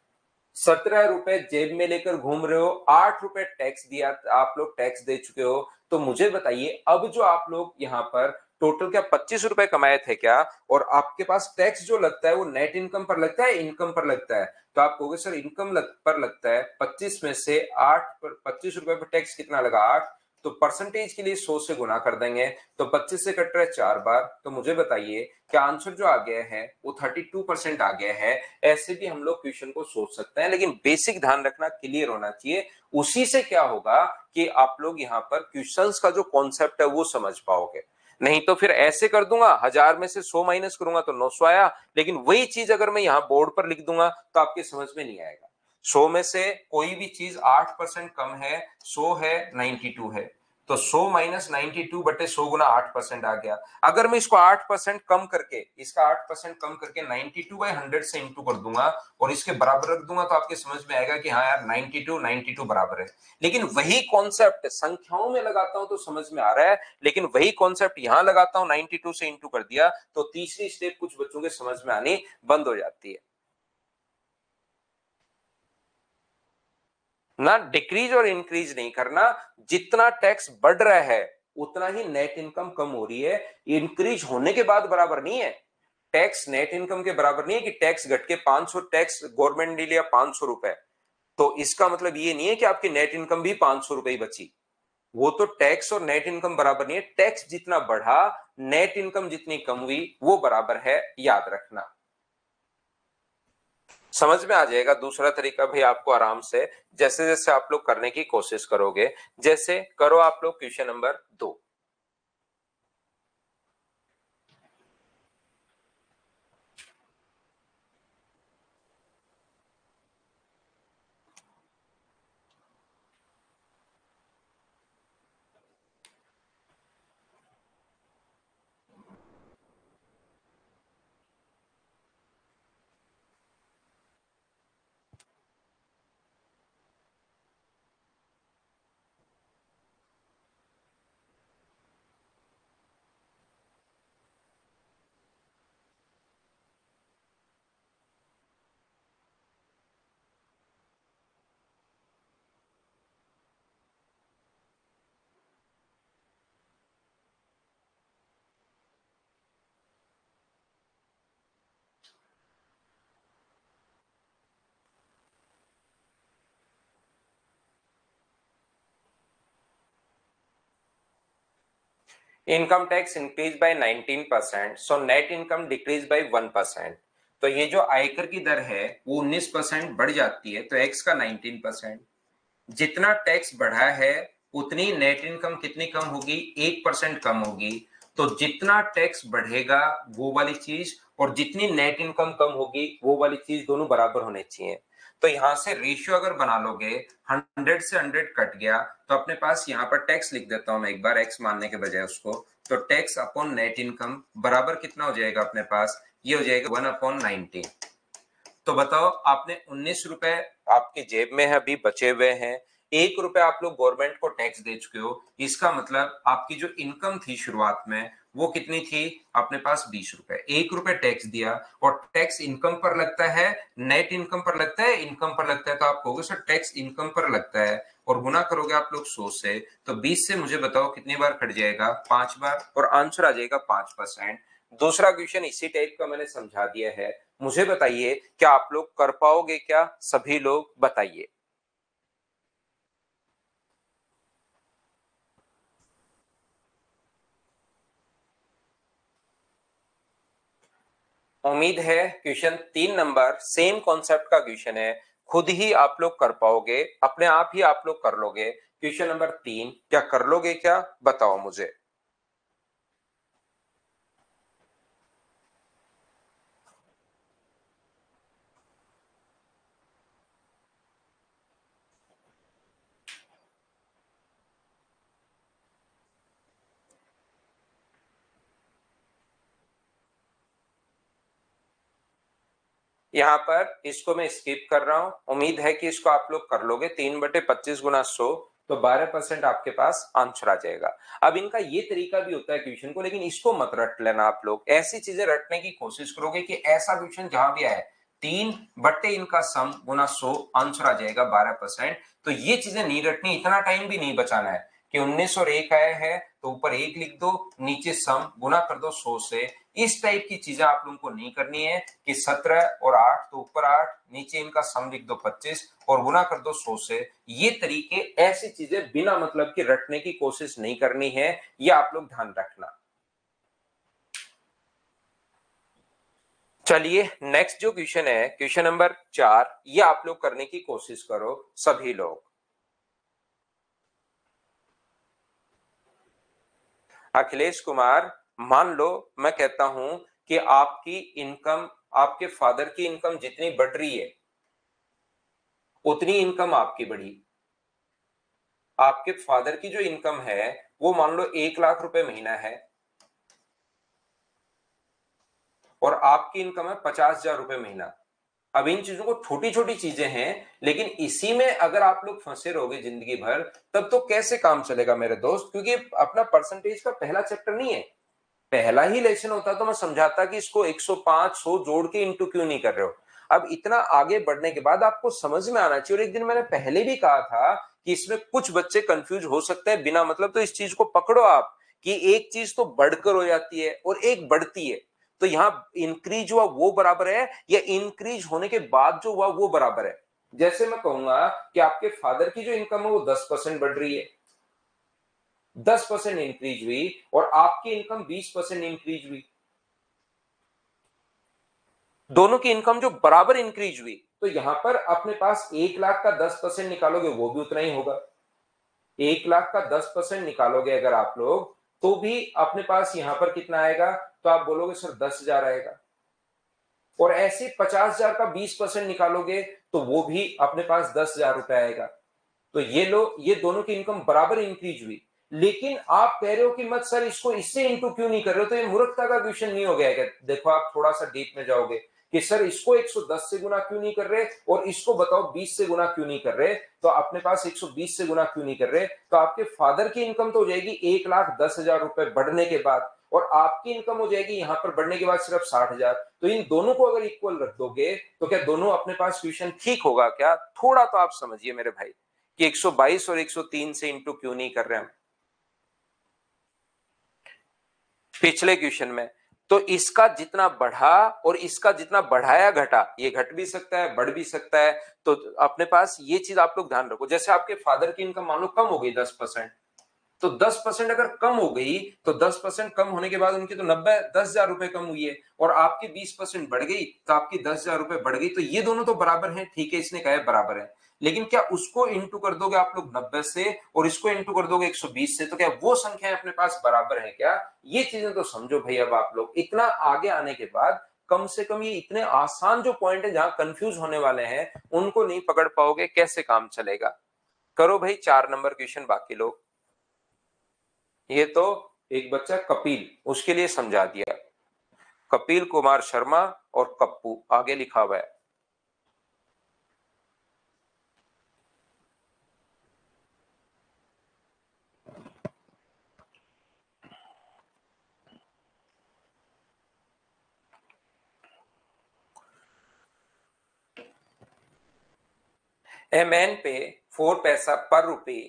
17 रुपए जेब में लेकर घूम रहे हो, 8 रुपए टैक्स दिया, आप लोग टैक्स दे चुके हो। तो मुझे बताइए अब जो आप लोग यहाँ पर टोटल क्या 25 रुपए कमाए थे क्या? और आपके पास टैक्स जो लगता है वो नेट इनकम पर लगता है, इनकम पर लगता है? तो आप कहोगे सर इनकम पर लगता है। 25 में से 8 पर 25 रुपए पर टैक्स कितना लगा? 8। तो परसेंटेज के लिए 100 से गुना कर देंगे, तो 25 से कट रहा है 4 बार। तो मुझे बताइए क्या आंसर जो आ गया है वो 32% आ गया है। ऐसे भी हम लोग क्वेश्चन को सोच सकते हैं, लेकिन बेसिक ध्यान रखना, क्लियर होना चाहिए। उसी से क्या होगा कि आप लोग यहाँ पर क्वेश्चंस का जो कॉन्सेप्ट है वो समझ पाओगे। नहीं तो फिर ऐसे कर दूंगा, 1000 में से 100 माइनस करूंगा तो 900 आया, लेकिन वही चीज अगर मैं यहाँ बोर्ड पर लिख दूंगा तो आपके समझ में नहीं आएगा। 100 में से कोई भी चीज 8% कम है, 100 है, 92 है, तो 100 माइनस 92/100 गुना 8% आ गया। अगर मैं इसको 8% कम करके, इसका 8% कम करके 92/100 से इंटू कर दूंगा और इसके बराबर रख दूंगा, तो आपके समझ में आएगा कि हाँ यार 92 बराबर है। लेकिन वही कॉन्सेप्ट संख्याओं में लगाता हूं तो समझ में आ रहा है, लेकिन वही कॉन्सेप्ट यहां लगाता हूं, 92 से इंटू कर दिया, तो तीसरी स्टेप कुछ बच्चों के समझ में आनी बंद हो जाती है। ना डिक्रीज और इंक्रीज नहीं करना, जितना टैक्स बढ़ रहा है उतना ही नेट इनकम कम हो रही है। इंक्रीज होने के बाद बराबर नहीं है। टैक्स नेट इनकम के बराबर नहीं है कि टैक्स घट के 500, टैक्स गवर्नमेंट ने लिया 500 रुपए, तो इसका मतलब ये नहीं है कि आपकी नेट इनकम भी 500 रुपए ही बची। वो तो टैक्स और नेट इनकम बराबर नहीं है। टैक्स जितना बढ़ा नेट इनकम जितनी कम हुई वो बराबर है, याद रखना। समझ में आ जाएगा। दूसरा तरीका भी आपको आराम से, जैसे जैसे आप लोग करने की कोशिश करोगे, जैसे करो आप लोग question number 2। Income tax increase by 19%, so net income decrease by 1%। तो ये जो आयकर की दर है वो 19% बढ़ जाती है, तो एक्स का 19%। जितना टैक्स बढ़ा है उतनी नेट इनकम कितनी कम होगी? 1% कम होगी। तो जितना टैक्स बढ़ेगा वो वाली चीज और जितनी नेट इनकम कम होगी वो वाली चीज, दोनों बराबर होने चाहिए। तो यहां से रेशियो अगर बना लोगे, 100 से 100 कट गया, तो अपने पास यहाँ पर टैक्स लिख देता हूं मैं एक बार, एक्स मानने के बजाय उसको। तो टैक्स अपॉन नेट इनकम बराबर कितना हो जाएगा अपने पास? ये हो जाएगा 1/19। तो बताओ, आपने 19 रुपए आपके जेब में है अभी बचे हुए हैं, 1 रुपए आप लोग गवर्नमेंट को टैक्स दे चुके हो। इसका मतलब आपकी जो इनकम थी शुरुआत में वो कितनी थी? अपने पास 20 रुपए। 1 रुपए टैक्स दिया, और टैक्स इनकम पर लगता है, नेट इनकम पर लगता है, इनकम पर लगता है। तो आप कहोगे सर टैक्स इनकम पर लगता है, और गुना करोगे आप लोग 100 से, तो 20 से मुझे बताओ कितनी बार कट जाएगा, 5 बार, और आंसर आ जाएगा 5%। दूसरा क्वेश्चन इसी टाइप का मैंने समझा दिया है। मुझे बताइए क्या आप लोग कर पाओगे क्या, सभी लोग बताइए। उम्मीद है क्वेश्चन 3 नंबर सेम कॉन्सेप्ट का क्वेश्चन है, खुद ही आप लोग कर पाओगे, अपने आप ही आप लोग कर लोगे। क्वेश्चन नंबर 3 क्या कर लोगे क्या, बताओ मुझे। यहाँ पर इसको मैं स्किप कर रहा हूं, उम्मीद है कि इसको आप लोग कर लोगे। 3/25 × 100 तो 12% आपके पास आंसर आ जाएगा। अब इनका ये तरीका भी होता है क्वेश्चन को, लेकिन इसको मत रट लेना आप लोग, ऐसी चीजें रटने की कोशिश करोगे कि ऐसा क्वेश्चन जहां भी आए 3 इनका सम गुना 100 आंसर आ जाएगा 12%। तो ये चीजें नहीं रटनी, इतना टाइम भी नहीं बचाना है कि 19 और 1 आया है तो ऊपर 1 लिख दो, नीचे सम गुना कर दो 100 से। इस टाइप की चीजें आप लोगों को नहीं करनी है कि 17 और 8 तो ऊपर 8, नीचे इनका सम लिख दो 25 और गुना कर दो 100 से। ये तरीके, ऐसी चीजें बिना मतलब की रटने की कोशिश नहीं करनी है, ये आप लोग ध्यान रखना। चलिए नेक्स्ट जो क्वेश्चन है, क्वेश्चन नंबर 4, ये आप लोग करने की कोशिश करो सभी लोग। अखिलेश कुमार, मान लो मैं कहता हूं कि आपकी इनकम, आपके फादर की इनकम जितनी बढ़ रही है उतनी इनकम आपकी बढ़ी। आपके फादर की जो इनकम है वो मान लो 1 लाख रुपए महीना है और आपकी इनकम है 50,000 रुपए महीना। अब इन चीजों को, छोटी छोटी चीजें हैं, लेकिन इसी में अगर आप लोग फंसे रहोगे जिंदगी भर तब तो कैसे काम चलेगा मेरे दोस्त, क्योंकि अपना परसेंटेज का पहला चैप्टर नहीं है। पहला ही लेसन होता तो मैं समझाता कि इसको 105 100 जोड़ के इंटू क्यों नहीं कर रहे हो। अब इतना आगे बढ़ने के बाद आपको समझ में आना चाहिए। और एक दिन मैंने पहले भी कहा था कि इसमें कुछ बच्चे कंफ्यूज हो सकते हैं बिना मतलब, तो इस चीज को पकड़ो आप कि एक चीज तो बढ़कर हो जाती है और एक बढ़ती है। तो यहां इंक्रीज हुआ वो बराबर है या इंक्रीज होने के बाद जो हुआ वो बराबर है। जैसे मैं कहूंगा कि आपके फादर की जो इनकम है वो 10% बढ़ रही है, 10% इंक्रीज हुई, और आपकी इनकम 20% इंक्रीज हुई, दोनों की इनकम जो बराबर इंक्रीज हुई, तो यहां पर अपने पास 1 लाख का 10% निकालोगे वो भी उतना ही होगा। 1 लाख का 10% निकालोगे अगर आप लोग, तो भी अपने पास यहां पर कितना आएगा, तो आप बोलोगे सर 10,000 आएगा। और ऐसे 50,000 का 20% निकालोगे तो वो भी अपने पास 10,000 रुपए आएगा। तो ये लो, ये दोनों की इनकम बराबर इंक्रीज हुई। लेकिन आप कह रहे हो कि मत सर इसको इससे इंटू क्यों नहीं कर रहे हो, तो ये मूर्खता का क्वेश्चन नहीं हो गया क्या? देखो आप थोड़ा सा डीप में जाओगे कि सर इसको 110 से गुना क्यों नहीं कर रहे और इसको बताओ 20 से गुना क्यों नहीं कर रहे, तो अपने पास 120 से गुना क्यों नहीं कर रहे। तो आपके फादर की इनकम तो हो जाएगी 1,10,000 रुपए बढ़ने के बाद, और आपकी इनकम हो जाएगी यहां पर बढ़ने के बाद सिर्फ 60,000। तो इन दोनों को अगर इक्वल रख दोगे तो क्या दोनों अपने पास क्वेश्चन ठीक होगा क्या? थोड़ा तो आप समझिए मेरे भाई कि 122 और 103 से इंटू क्यों नहीं कर रहे हम पिछले क्वेश्चन में। तो इसका जितना बढ़ा और इसका जितना बढ़ाया घटा, ये घट भी सकता है बढ़ भी सकता है। तो अपने पास ये चीज आप लोग ध्यान रखो। जैसे आपके फादर की इनकम मान लो कम हो गई 10%, तो 10% अगर कम हो गई तो 10% कम होने के बाद उनकी तो 10,000 रुपए कम हुई है, और आपकी 20% बढ़ गई तो आपकी 10,000 रुपए बढ़ गई। तो ये दोनों तो बराबर हैं, ठीक है, इसने कहा है बराबर है। लेकिन क्या उसको इंटू कर दोगे आप लोग 90 से और इसको इंटू कर दोगे 120 से, तो क्या वो संख्याएं अपने पास बराबर है क्या? ये चीजें तो समझो भाई। अब आप लोग इतना आगे आने के बाद कम से कम ये इतने आसान जो पॉइंट है जहां कंफ्यूज होने वाले हैं उनको नहीं पकड़ पाओगे, कैसे काम चलेगा? करो भाई 4 नंबर क्वेश्चन बाकी लोग। ये तो एक बच्चा कपिल, उसके लिए समझा दिया। कपिल कुमार शर्मा और कप्पू आगे लिखा हुआ है। A man pay 4 पैसा per rupee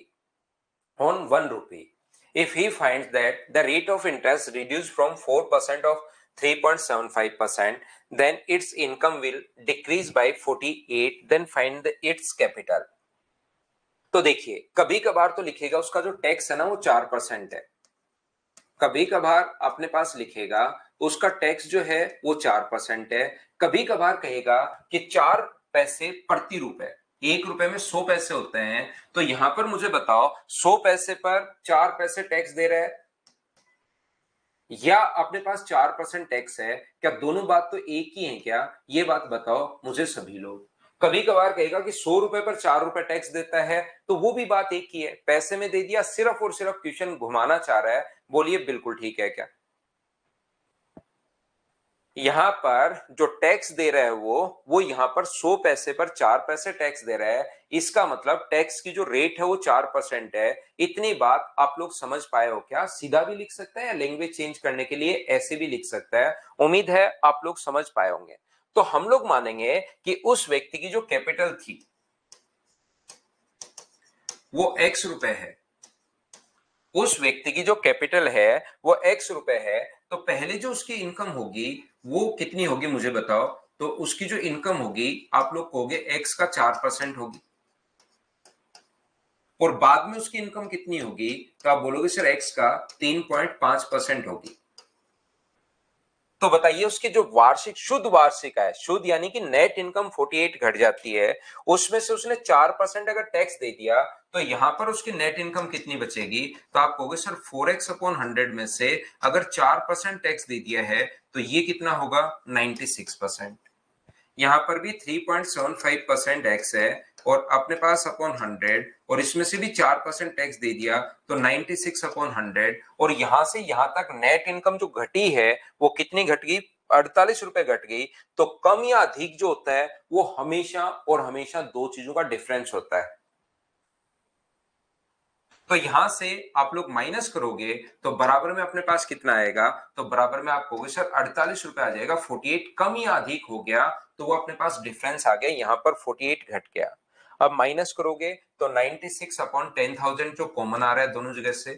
on 1 rupee. If he finds that the rate of interest reduced from 4% of 3.75%, then its income will decrease by 48, then find its capital. तो देखिए, कभी कभार तो लिखेगा उसका जो टैक्स है ना वो 4% है, कभी कभार अपने पास लिखेगा उसका टैक्स जो है वो 4% है, कभी कभार कहेगा कि 4 पैसे प्रति रुपए, 1 रुपए में 100 पैसे होते हैं, तो यहां पर मुझे बताओ 100 पैसे पर 4 पैसे टैक्स दे रहा है या अपने पास 4% टैक्स है, क्या दोनों बात तो एक ही है क्या? ये बात बताओ मुझे सभी लोग। कभी कभार कहेगा कि 100 रुपए पर 4 रुपए टैक्स देता है, तो वो भी बात एक ही है, पैसे में दे दिया, सिर्फ और सिर्फ क्वेश्चन घुमाना चाह रहा है। बोलिए बिल्कुल ठीक है क्या? यहां पर जो टैक्स दे रहा है वो यहां पर 100 पैसे पर 4 पैसे टैक्स दे रहा है, इसका मतलब टैक्स की जो रेट है वो 4% है। इतनी बात आप लोग समझ पाए हो क्या? सीधा भी लिख सकता है या लैंग्वेज चेंज करने के लिए ऐसे भी लिख सकता है। उम्मीद है आप लोग समझ पाए होंगे। तो हम लोग मानेंगे कि उस व्यक्ति की जो कैपिटल थी वो x रुपए है, उस व्यक्ति की जो कैपिटल है वो x रुपए है, तो पहले जो उसकी इनकम होगी वो कितनी होगी मुझे बताओ। तो उसकी जो इनकम होगी आप लोग कहोगे x का 4% होगी, और बाद में उसकी इनकम कितनी होगी तो आप बोलोगे सर x का 3.5% होगी। तो बताइए उसकी जो वार्षिक शुद्ध वार्षिक आय, शुद्ध यानी कि नेट इनकम 48 घट जाती है, उसमें से उसने 4% अगर टैक्स दे दिया तो यहां पर उसकी नेट इनकम कितनी बचेगी? तो आप कहोगे सर 4x अपॉन 100 में से अगर 4% टैक्स दे दिया है तो ये कितना होगा? 96%। यहाँ पर भी 3.75% एक्स है और अपने पास अपॉन 100, और इसमें से भी 4% टैक्स दे दिया तो 96 अपॉन 100, और यहां से यहां तक नेट इनकम जो घटी है वो कितनी घट गई? 48 रुपए घट गई। तो कम या अधिक जो होता है वो हमेशा और हमेशा दो चीजों का डिफरेंस होता है। तो यहां से आप लोग माइनस करोगे तो बराबर में अपने पास कितना आएगा? तो बराबर में आप कहोगे सर 48 रुपए आ जाएगा। 48 कम या अधिक हो गया तो वो अपने पास डिफरेंस आ गया, यहां पर 48 घट गया। अब माइनस करोगे तो 96 अपॉन 10,000 जो कॉमन आ रहा है दोनों जगह से,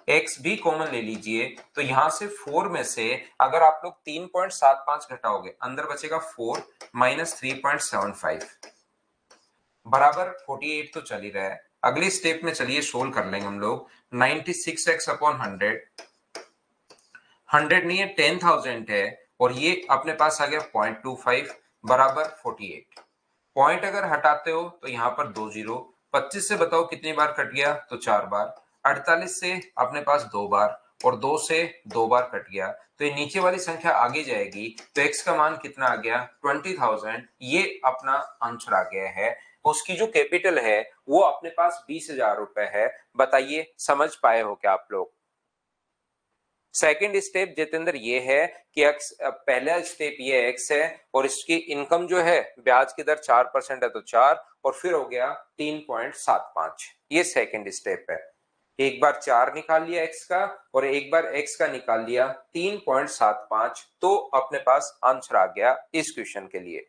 x भी कॉमन ले लीजिए, तो यहां से 4 में से अगर आप लोग 3.75 घटाओगे अंदर बचेगा 4 माइनस 3.75 बराबर 48 तो चल ही रहा है। अगले स्टेप में चलिए सोल्व कर लेंगे हम लोग। 96x अपॉन 100, 100 नहीं है 10,000 है, और ये अपने पास आ गया 0.25 बराबर 48। पॉइंट अगर हटाते हो तो यहाँ पर 2 जीरो, 25 से बताओ कितनी बार कट गया? तो 4 बार। 48 से अपने पास 2 बार, और 2 से 2 बार कट गया, तो ये नीचे वाली संख्या आगे जाएगी, तो x का मान कितना आ गया? 20,000। ये अपना आंसर आ गया है। उसकी जो कैपिटल है वो अपने पास 20,000 रुपए है। बताइए समझ पाए हो क्या आप लोग? सेकंड स्टेप जितेंद्र ये है कि एक्स, पहला स्टेप ये एक्स है और इसकी इनकम जो है ब्याज की दर 4% है तो 4, और फिर हो गया 3.75। ये सेकंड स्टेप है। एक बार 4 निकाल लिया एक्स का और एक बार एक्स का निकाल लिया 3.75, तो अपने पास आंसर आ गया इस क्वेश्चन के लिए।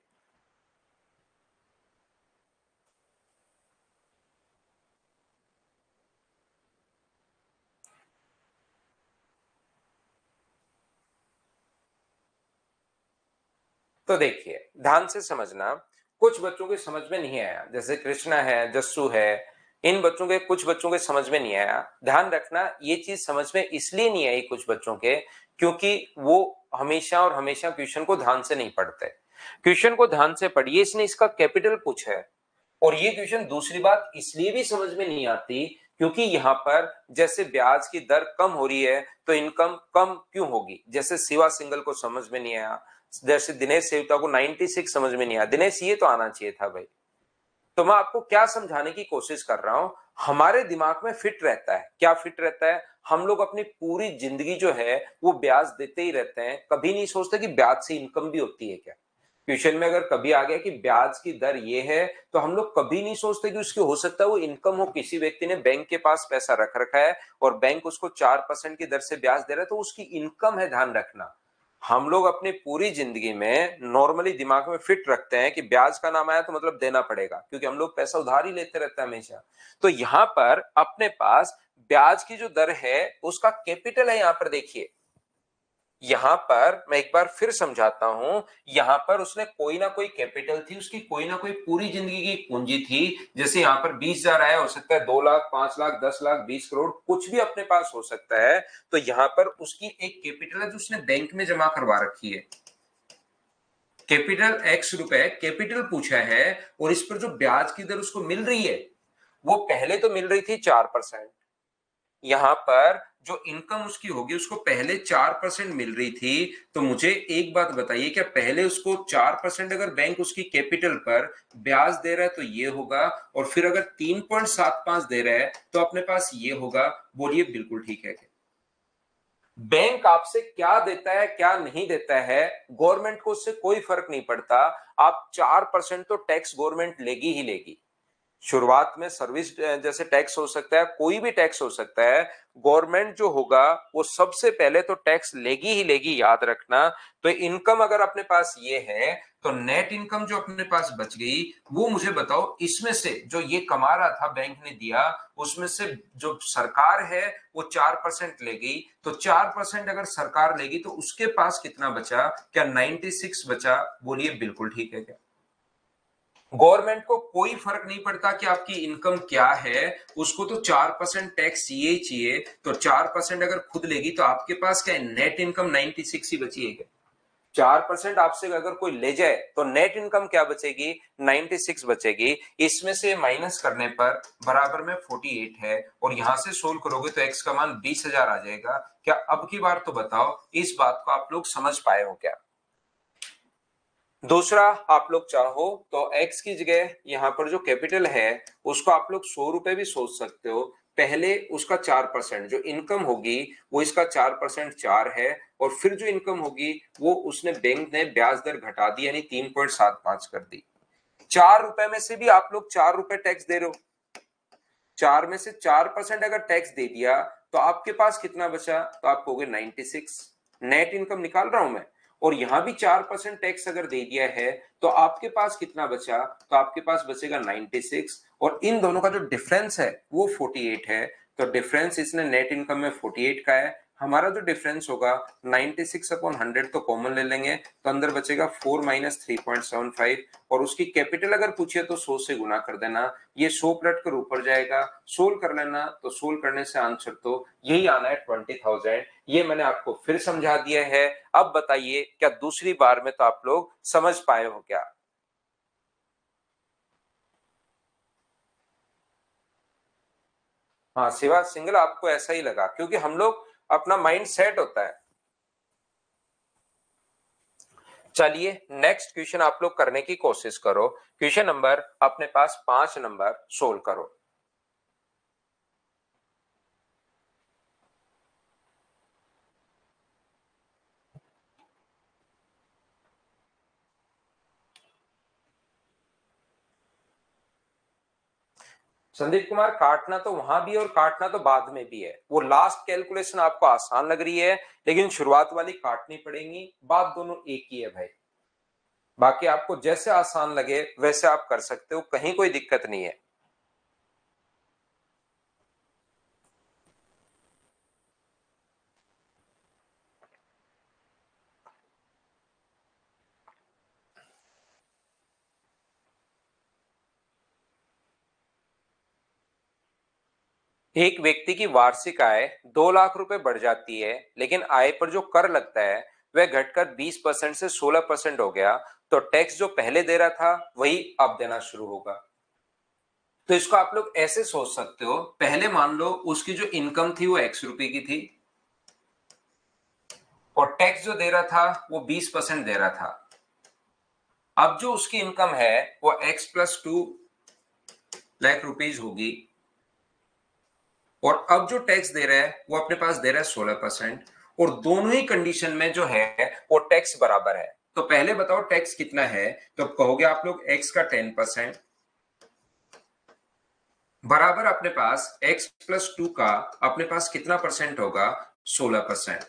तो देखिए ध्यान से समझना, कुछ बच्चों के समझ में नहीं आया, जैसे कृष्णा है, जस्सू है, इन बच्चों के कुछ बच्चों के समझ में नहीं आया। ध्यान रखना ये चीज समझ में इसलिए नहीं आई कुछ बच्चों के, क्योंकि वो हमेशा और हमेशा क्वेश्चन को ध्यान से नहीं पढ़ते। क्वेश्चन को ध्यान से पढ़िए, इसने इसका कैपिटल पूछा है। और ये क्वेश्चन दूसरी बात इसलिए भी समझ में नहीं आती क्योंकि यहाँ पर जैसे ब्याज की दर कम हो रही है तो इनकम कम क्यों होगी। जैसे शिवा सिंगल को समझ में नहीं आया, जैसे दिनेश सेवता को 96 समझ में नहीं आया। दिनेश ये तो आना चाहिए था भाई। तो मैं आपको क्या समझाने की कोशिश कर रहा हूं, हमारे दिमाग में फिट रहता है। क्या फिट रहता है? हम लोग अपनी पूरी जिंदगी जो है वो ब्याज देते ही रहते हैं, कभी नहीं सोचते कि ब्याज से इनकम भी होती है क्या। ट्यूशन में अगर कभी आ गया कि ब्याज की दर ये है, तो हम लोग कभी नहीं सोचते कि उसकी हो सकता है वो इनकम हो। किसी व्यक्ति ने बैंक के पास पैसा रख रखा है और बैंक उसको 4% की दर से ब्याज दे रहा है, तो उसकी इनकम है, ध्यान रखना। हम लोग अपनी पूरी जिंदगी में नॉर्मली दिमाग में फिट रखते हैं कि ब्याज का नाम आया तो मतलब देना पड़ेगा, क्योंकि हम लोग पैसा उधार ही लेते रहते हैं हमेशा। तो यहां पर अपने पास ब्याज की जो दर है उसका कैपिटल है, यहां पर देखिए, यहां पर मैं एक बार फिर समझाता हूं, यहां पर उसने कोई ना कोई कैपिटल थी, उसकी कोई ना कोई पूरी जिंदगी की पूंजी थी। जैसे यहां पर 20,000 आया, हो सकता है 2 लाख, 5 लाख, 10 लाख, 20 करोड़, कुछ भी अपने पास हो सकता है। तो यहां पर उसकी एक कैपिटल है जो उसने बैंक में जमा करवा रखी है। कैपिटल x रुपए कैपिटल पूछा है, और इस पर जो ब्याज की दर उसको मिल रही है वो पहले तो मिल रही थी 4%। यहां पर जो इनकम उसकी होगी उसको पहले 4% मिल रही थी। तो मुझे एक बात बताइए, क्या पहले उसको 4% अगर बैंक उसकी कैपिटल पर ब्याज दे रहा है तो ये होगा, और फिर अगर 3.75 दे रहा है तो अपने पास ये होगा? बोलिए बिल्कुल ठीक है। बैंक आपसे क्या देता है क्या नहीं देता है, गवर्नमेंट को उससे कोई फर्क नहीं पड़ता। आप 4% तो टैक्स गवर्नमेंट लेगी ही लेगी। शुरुआत में सर्विस जैसे टैक्स हो सकता है, कोई भी टैक्स हो सकता है, गवर्नमेंट जो होगा वो सबसे पहले तो टैक्स लेगी ही लेगी, याद रखना। तो इनकम अगर अपने पास ये है, तो नेट इनकम जो अपने पास बच गई वो मुझे बताओ, इसमें से जो ये कमा रहा था बैंक ने दिया, उसमें से जो सरकार है वो 4% ले गई। तो 4% अगर सरकार लेगी तो उसके पास कितना बचा? क्या 96 बचा? बोलिए बिल्कुल ठीक है क्या? गवर्नमेंट को कोई फर्क नहीं पड़ता कि आपकी इनकम क्या है, उसको तो 4% टैक्स चाहिए ही चाहिए। तो 4% अगर खुद लेगी तो आपके पास क्या है? नेट इनकम 96 ही बची है क्या? 4% आपसे अगर कोई ले जाए तो नेट इनकम क्या बचेगी? 96 बचेगी। इसमें से माइनस करने पर बराबर में 48 है, और यहां से सोल्व करोगे तो एक्स का मान 20,000 आ जाएगा। क्या अब की बार तो बताओ, इस बात को आप लोग समझ पाए हो क्या? दूसरा, आप लोग चाहो तो x की जगह यहां पर जो कैपिटल है उसको आप लोग 100 रुपए भी सोच सकते हो। पहले उसका 4%, जो इनकम होगी वो इसका 4% 4 है, और फिर जो इनकम होगी वो उसने बैंक ने ब्याज दर घटा दी, यानी 3.75 कर दी। 4 रुपए में से भी आप लोग 4 रुपए टैक्स दे रहे हो। 4 में से 4% अगर टैक्स दे दिया तो आपके पास कितना बचा? तो आप कहोगे 96। नेट इनकम निकाल रहा हूं मैं, और यहां भी 4% टैक्स अगर दे दिया है तो आपके पास कितना बचा? तो आपके पास बचेगा 96, और इन दोनों का जो डिफरेंस है वो 48 है। तो डिफरेंस इसने नेट इनकम में 48 का है। हमारा जो डिफरेंस होगा 96 अपॉन 100 तो कॉमन ले लेंगे, तो अंदर बचेगा 4 माइनस 3.75, और उसकी कैपिटल अगर पूछे तो 100 से गुना कर देना। ये 100 पलट कर ऊपर जाएगा, सोल्व कर लेना, तो सोल्व करने से आंसर तो यही आना है 20,000। ये मैंने आपको फिर समझा दिया है। अब बताइए, क्या दूसरी बार में तो आप लोग समझ पाए हो क्या? हाँ शिवा सिंगल, आपको ऐसा ही लगा, क्योंकि हम लोग अपना माइंड सेट होता है। चलिए नेक्स्ट क्वेश्चन आप लोग करने की कोशिश करो। क्वेश्चन नंबर अपने पास 5 नंबर सोल्व करो। संदीप कुमार, काटना तो वहां भी है और काटना तो बाद में भी है। वो लास्ट कैलकुलेशन आपको आसान लग रही है, लेकिन शुरुआत वाली काटनी पड़ेगी। बात दोनों एक ही है भाई। बाकी आपको जैसे आसान लगे वैसे आप कर सकते हो, कहीं कोई दिक्कत नहीं है। एक व्यक्ति की वार्षिक आय 2 लाख रुपए बढ़ जाती है, लेकिन आय पर जो कर लगता है वह घटकर 20% से 16% हो गया। तो टैक्स जो पहले दे रहा था वही अब देना शुरू होगा। तो इसको आप लोग ऐसे सोच सकते हो, पहले मान लो उसकी जो इनकम थी वो x रुपए की थी, और टैक्स जो दे रहा था वो 20% दे रहा था। अब जो उसकी इनकम है वो x+2 लाख रुपीज होगी, और अब जो टैक्स दे रहा है वो अपने पास दे रहा है 16%। और दोनों ही कंडीशन में जो है वो टैक्स बराबर है। तो पहले बताओ टैक्स कितना है? तो कहोगे आप लोग x का 10% बराबर अपने पास x+2 का अपने पास कितना परसेंट होगा? 16%।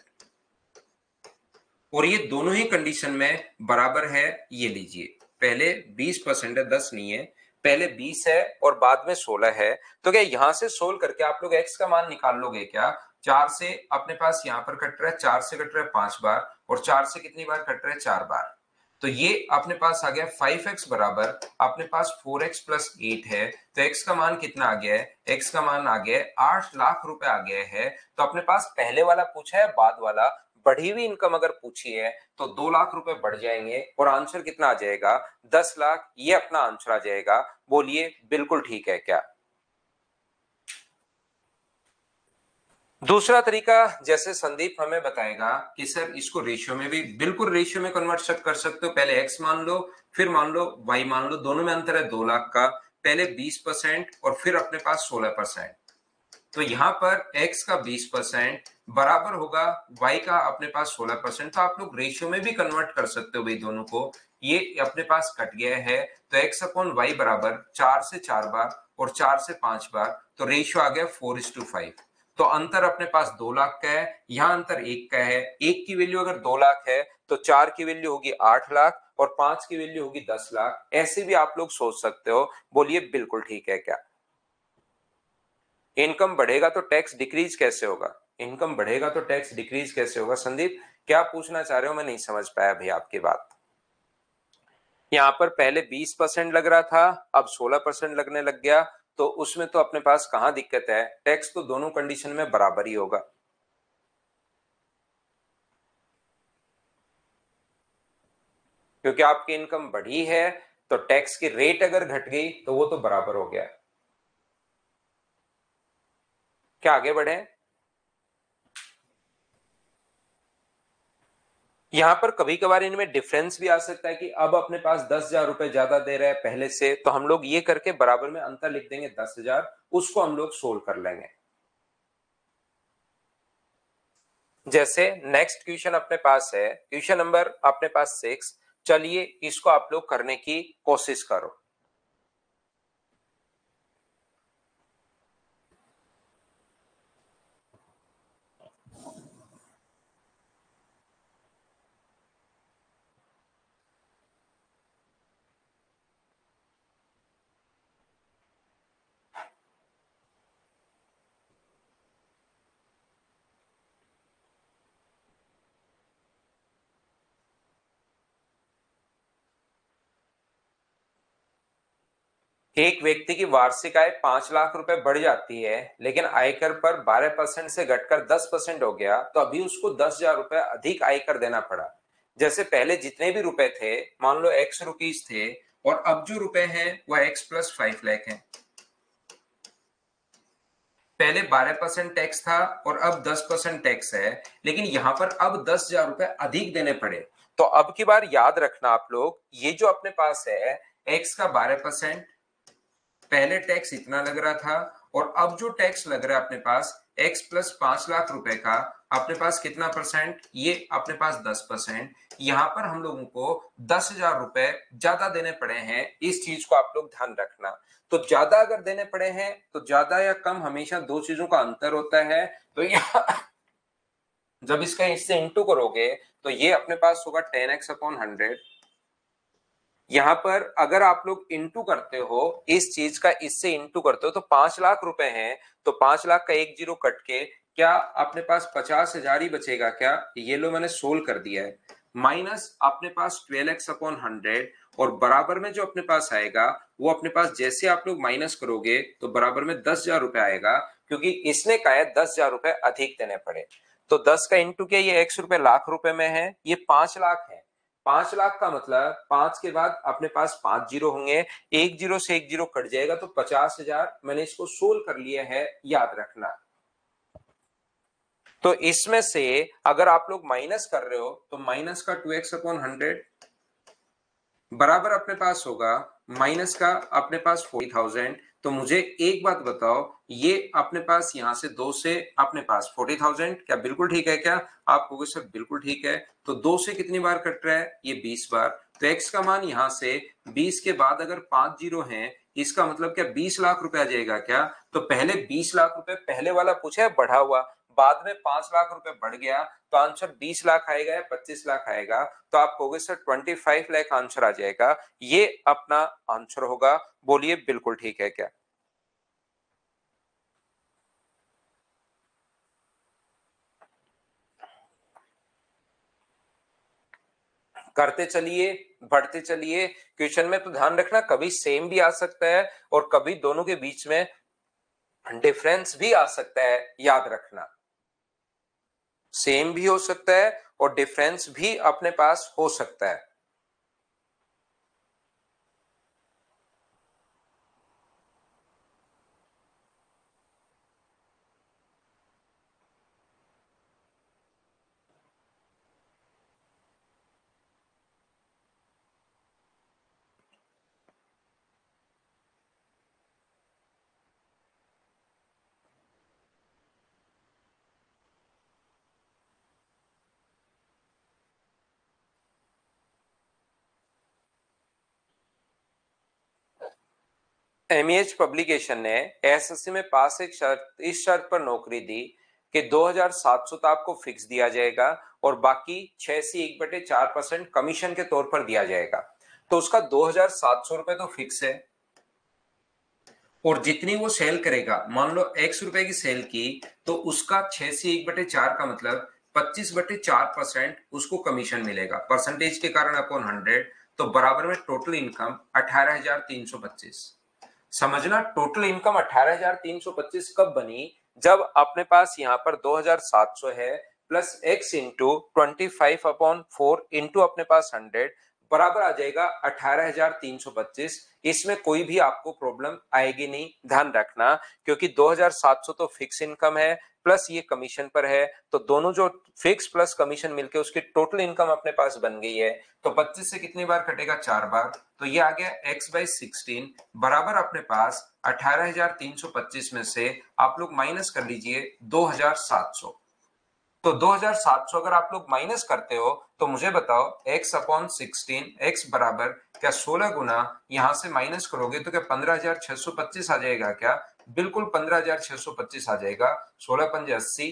और ये दोनों ही कंडीशन में बराबर है। ये लीजिए, पहले 20% है, 10 नहीं है, पहले 20 है और बाद में 16 है। तो क्या यहां से सोल्व करके आप लोग x का मान निकाल लोगे क्या? 4 से अपने पास यहाँ पर कट रहा है, 4 से कट रहा है 5 बार, और 4 से कितनी बार कट रहा है? 4 बार। तो ये अपने पास आ गया 5x बराबर अपने पास 4x प्लस 8 है। तो x का मान कितना आ गया है? x का मान आ गया है 8 लाख रुपए आ गया है। तो अपने पास पहले वाला पूछा है, बाद वाला बढ़ी हुई इनकम अगर पूछी है तो 2 लाख रुपए बढ़ जाएंगे और आंसर कितना आ जाएगा? 10 लाख। ये अपना आंसर आ जाएगा। बोलिए बिल्कुल ठीक है क्या? दूसरा तरीका, जैसे संदीप हमें बताएगा कि सर इसको रेशियो में भी, बिल्कुल रेशियो में कन्वर्ट कर सकते हो। पहले x मान लो, फिर मान लो y मान लो, दोनों में अंतर है 2 लाख का। पहले 20% और फिर अपने पास 16%। तो यहाँ पर x का 20% बराबर होगा y का अपने पास 16%। तो आप लोग रेशियो में भी कन्वर्ट कर सकते हो भाई दोनों को। ये अपने पास कट गया है, तो x अपॉन वाई बराबर 4 से 4 बार और 4 से 5 बार। तो रेशियो आ गया 4:5। तो अंतर अपने पास 2 लाख का है, यहाँ अंतर 1 का है। 1 की वैल्यू अगर 2 लाख है तो 4 की वैल्यू होगी 8 लाख और 5 की वैल्यू होगी 10 लाख। ऐसे भी आप लोग सोच सकते हो। बोलिए बिल्कुल ठीक है क्या? इनकम बढ़ेगा तो टैक्स डिक्रीज कैसे होगा? इनकम बढ़ेगा तो टैक्स डिक्रीज कैसे होगा? संदीप क्या पूछना चाह रहे हो? मैं नहीं समझ पाया भाई आपकी बात। यहाँ पर पहले 20% लग रहा था, अब 16% लगने लग गया। तो उसमें तो अपने पास कहां दिक्कत है? टैक्स तो दोनों कंडीशन में बराबर ही होगा। क्योंकि आपकी इनकम बढ़ी है तो टैक्स की रेट अगर घट गई तो वो तो बराबर हो गया। क्या आगे बढ़े? यहां पर कभी कभार इनमें डिफरेंस भी आ सकता है कि अब अपने पास 10,000 रुपए ज्यादा दे रहे हैं पहले से, तो हम लोग ये करके बराबर में अंतर लिख देंगे 10,000, उसको हम लोग सोल्व कर लेंगे। जैसे नेक्स्ट क्वेश्चन अपने पास है, क्वेश्चन नंबर अपने पास 6। चलिए इसको आप लोग करने की कोशिश करो। एक व्यक्ति की वार्षिक आय 5 लाख रुपए बढ़ जाती है, लेकिन आयकर पर 12% से घटकर 10% हो गया, तो अभी उसको 10,000 रुपए अधिक आयकर देना पड़ा। जैसे पहले जितने भी रुपए थे, मान लो x रुपीज थे, और अब जो रुपए हैं वह x प्लस 5 लाख है। पहले 12% टैक्स था और अब 10% टैक्स है, लेकिन यहां पर अब 10,000 रुपए अधिक देने पड़े। तो अब की बार याद रखना आप लोग, ये जो अपने पास है x का 12%, पहले टैक्स इतना लग रहा था, और अब जो टैक्स लग रहा है अपने पास x प्लस 5 लाख रुपए का, अपने पास कितना परसेंट? ये अपने पास 10%। यहां पर हम लोगों को 10,000 रुपए ज्यादा देने पड़े हैं। इस चीज को आप लोग ध्यान रखना। तो ज्यादा अगर देने पड़े हैं तो ज्यादा या कम हमेशा दो चीजों का अंतर होता है। तो यहाँ जब इसका इससे इंटू करोगे तो ये अपने पास होगा 10x अपॉन 100। यहां पर अगर आप लोग इंटू करते हो, इस चीज का इससे इंटू करते हो, तो 5 लाख रुपए हैं, तो 5 लाख का एक जीरो कट के क्या अपने पास 50,000 ही बचेगा क्या? ये लो मैंने सोल्व कर दिया है। माइनस अपने पास 12x अपॉन 100, और बराबर में जो अपने पास आएगा वो अपने पास जैसे आप लोग माइनस करोगे तो बराबर में 10,000 रुपए आएगा, क्योंकि इसने कहा है 10,000 रुपए अधिक देने पड़े। तो 10 का इंटू क्या, ये x रुपए लाख रुपए में है, ये 5 लाख है। 5 लाख का मतलब 5 के बाद अपने पास 5 जीरो होंगे, एक जीरो से एक जीरो कट जाएगा, तो 50,000। मैंने इसको सोल्व कर लिया है, याद रखना। तो इसमें से अगर आप लोग माइनस कर रहे हो तो माइनस का 2x अपॉन 100 बराबर अपने पास होगा माइनस का अपने पास 40,000। तो मुझे एक बात बताओ, ये अपने पास यहां से 2 से अपने पास 40,000, क्या बिल्कुल ठीक है क्या? आप कहोगे सर बिल्कुल ठीक है। तो 2 से कितनी बार कट रहा है? ये 20 बार। तो x का मान यहां से 20 के बाद अगर 5 जीरो हैं, इसका मतलब क्या 20 लाख रुपए आ जाएगा क्या? तो पहले 20 लाख रुपए पहले वाला पूछा है बढ़ा हुआ, बाद में 5 लाख रुपए बढ़ गया तो आंसर 20 लाख आएगा या 25 लाख आएगा, तो आप कहोगे सर 25 लाख आंसर आ जाएगा, ये अपना आंसर होगा। बोलिए बिल्कुल ठीक है क्या? करते चलिए, बढ़ते चलिए। क्वेश्चन में तो ध्यान रखना कभी सेम भी आ सकता है और कभी दोनों के बीच में डिफरेंस भी आ सकता है, याद रखना। सेम भी हो सकता है और डिफरेंस भी अपने पास हो सकता है। एमईएच पब्लिकेशन ने एसएससी में पास एक शर्त, इस शर्त पर नौकरी दी कि 2700 तो आपको फिक्स दिया जाएगा और बाकी 6 से 1/4% कमीशन के तौर पर दिया जाएगा। तो उसका 2700 रुपए तो फिक्स है और जितनी वो सेल करेगा, मान लो x रुपए की सेल की, तो उसका 6 से 1/4 का मतलब 25/4% उसको कमीशन मिलेगा, परसेंटेज के कारण अपॉन 100, तो बराबर में टोटल इनकम 18,325। समझना, टोटल इनकम 18,325 कब बनी? जब अपने पास यहाँ पर 2,700 है प्लस x इंटू 25/4 इंटू अपने पास 100 बराबर आ जाएगा 18,325। इसमें कोई भी आपको प्रॉब्लम आएगी नहीं, ध्यान रखना, क्योंकि 2,700 तो फिक्स इनकम है प्लस ये कमीशन पर है, तो दोनों जो फिक्स प्लस कमीशन मिलके उसकी टोटल इनकम अपने पास बन गई है। तो 25 से कितनी बार कटेगा? 4 बार, तो ये आ गया x/16 बराबर अपने पास 18,325 में से आप लोग माइनस कर लीजिए 2,700। तो 2,700 अगर आप लोग माइनस करते हो तो मुझे बताओ x/16 x बराबर क्या 16 गुना, यहां से माइनस करोगे तो क्या 15,625 आ जाएगा क्या? बिल्कुल 15,625 आ जाएगा। 16×5 = 80,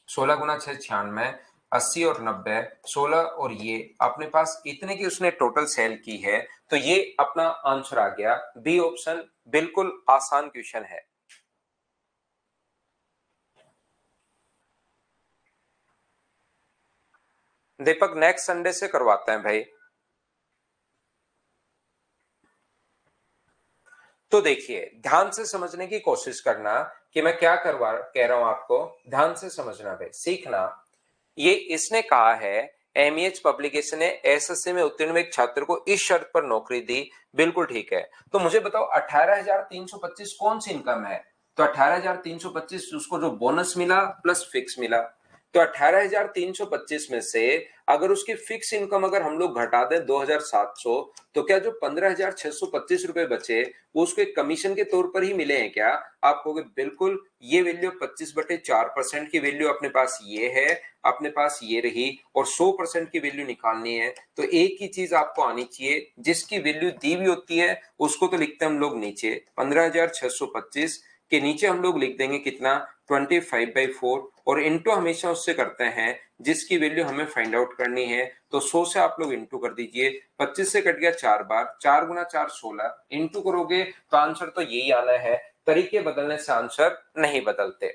16 गुना 6 = 96, 80 और 90, 16 और ये अपने पास इतने की उसने टोटल सेल की है, तो ये अपना आंसर आ गया। बी ऑप्शन बिल्कुल आसान क्वेश्चन है। दीपक नेक्स्ट संडे से करवाते हैं भाई। तो देखिए, ध्यान से समझने की कोशिश करना कि मैं क्या कह रहा हूं आपको, ध्यान से समझना भाई, सीखना। ये इसने कहा है, एमईएच पब्लिकेशन ने एसएससी में उत्तीर्ण एक छात्र को इस शर्त पर नौकरी दी, बिल्कुल ठीक है। तो मुझे बताओ 18,325 कौन सी इनकम है? तो 18,325 उसको जो बोनस मिला प्लस फिक्स मिला, तो 18,325 में से अगर उसकी फिक्स इनकम अगर हम लोग घटा दें 2,700, तो क्या जो 15,625 रुपए बचे वो उसको एक कमीशन के तौर पर ही मिले हैं क्या? आप कहोगे बिल्कुल, ये वैल्यू 25/4% की वैल्यू अपने पास ये है, अपने पास ये रही, और 100% की वैल्यू निकालनी है तो एक ही चीज आपको आनी चाहिए, जिसकी वैल्यू दी हुई होती है उसको तो लिखते हैं हम लोग नीचे 15,625 के नीचे हम लोग लिख देंगे कितना? 25/4, और इंटू हमेशा उससे करते हैं जिसकी वैल्यू हमें फाइंड आउट करनी है। तो 100 से आप लोग इंटू कर दीजिए, 25 से कट गया 4 बार, 4 गुना 4 16, इंटू करोगे तो आंसर तो यही आना है। तरीके बदलने से आंसर नहीं बदलते।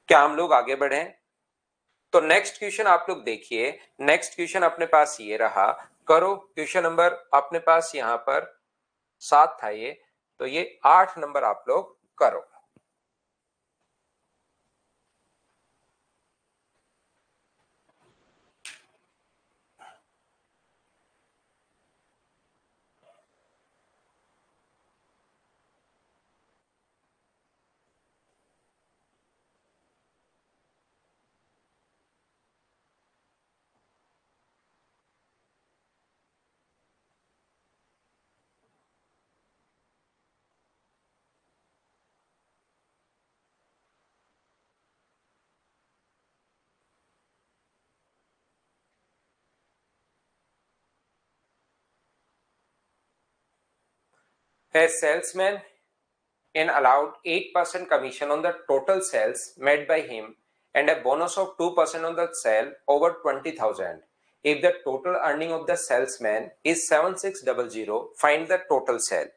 क्या हम लोग आगे बढ़े? तो नेक्स्ट क्वेश्चन आप लोग देखिए, नेक्स्ट क्वेश्चन अपने पास ये रहा, करो क्वेश्चन नंबर अपने पास यहां पर 7 था ये, तो ये 8 नंबर आप लोग करो। A salesman and allowed 8% commission on the total sales made by him and a bonus of 2% on the sale over 20,000. If the total earning of the salesman is 7600, find the total sale.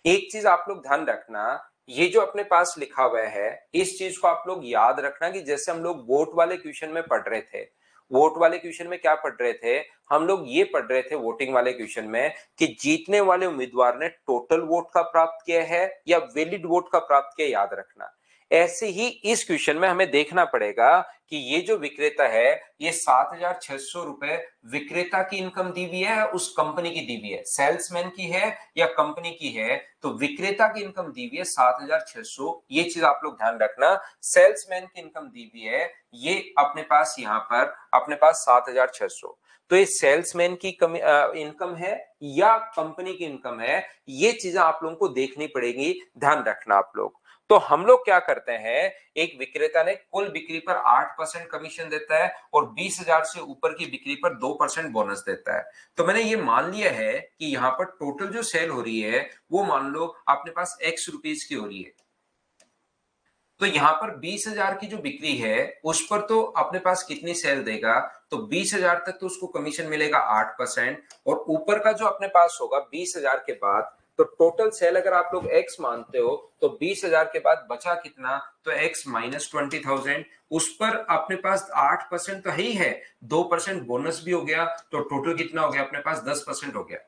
एक चीज आप लोग ध्यान रखना, ये जो अपने पास लिखा हुआ है इस चीज को आप लोग याद रखना कि जैसे हम लोग वोट वाले क्वेश्चन में पढ़ रहे थे, वोट वाले क्वेश्चन में क्या पढ़ रहे थे हम लोग, ये पढ़ रहे थे वोटिंग वाले क्वेश्चन में कि जीतने वाले उम्मीदवार ने टोटल वोट का प्राप्त किया है या वैलिड वोट का प्राप्त किया, याद रखना। ऐसे ही इस क्वेश्चन में हमें देखना पड़ेगा कि ये जो विक्रेता है ये 7,600 रुपए विक्रेता की इनकम दी हुई है, उस कंपनी की दी हुई है, सेल्समैन की है या कंपनी की है, तो विक्रेता की इनकम दी हुई है 7,600। ये चीज आप लोग ध्यान रखना, सेल्समैन की इनकम दी हुई है ये अपने पास यहाँ पर अपने पास 7,600। तो ये सेल्समैन की इनकम है या कंपनी की इनकम है, ये चीजें आप लोगों को देखनी पड़ेगी, ध्यान रखना आप लोग। तो हम लोग क्या करते हैं, एक विक्रेता ने कुल बिक्री पर 8% कमीशन देता है और 20,000 से ऊपर की बिक्री पर 2% बोनस देता है। तो मैंने ये मान लिया है कि यहाँ पर टोटल जो सेल हो रही है वो मान लो अपने पास X रुपीज की हो रही है। तो यहाँ पर 20,000 की जो बिक्री है उस पर तो अपने पास कितनी सेल देगा, तो 20,000 तक तो उसको कमीशन मिलेगा 8%, और ऊपर का जो अपने पास होगा 20,000 के बाद, तो टोटल सेल अगर आप लोग X मानते हो तो 20,000 के बाद बचा कितना, तो X माइनस 20,000, उस पर अपने पास 8% तो है ही है, 2% बोनस भी हो गया, तो टोटल कितना हो गया अपने पास 10% हो गया।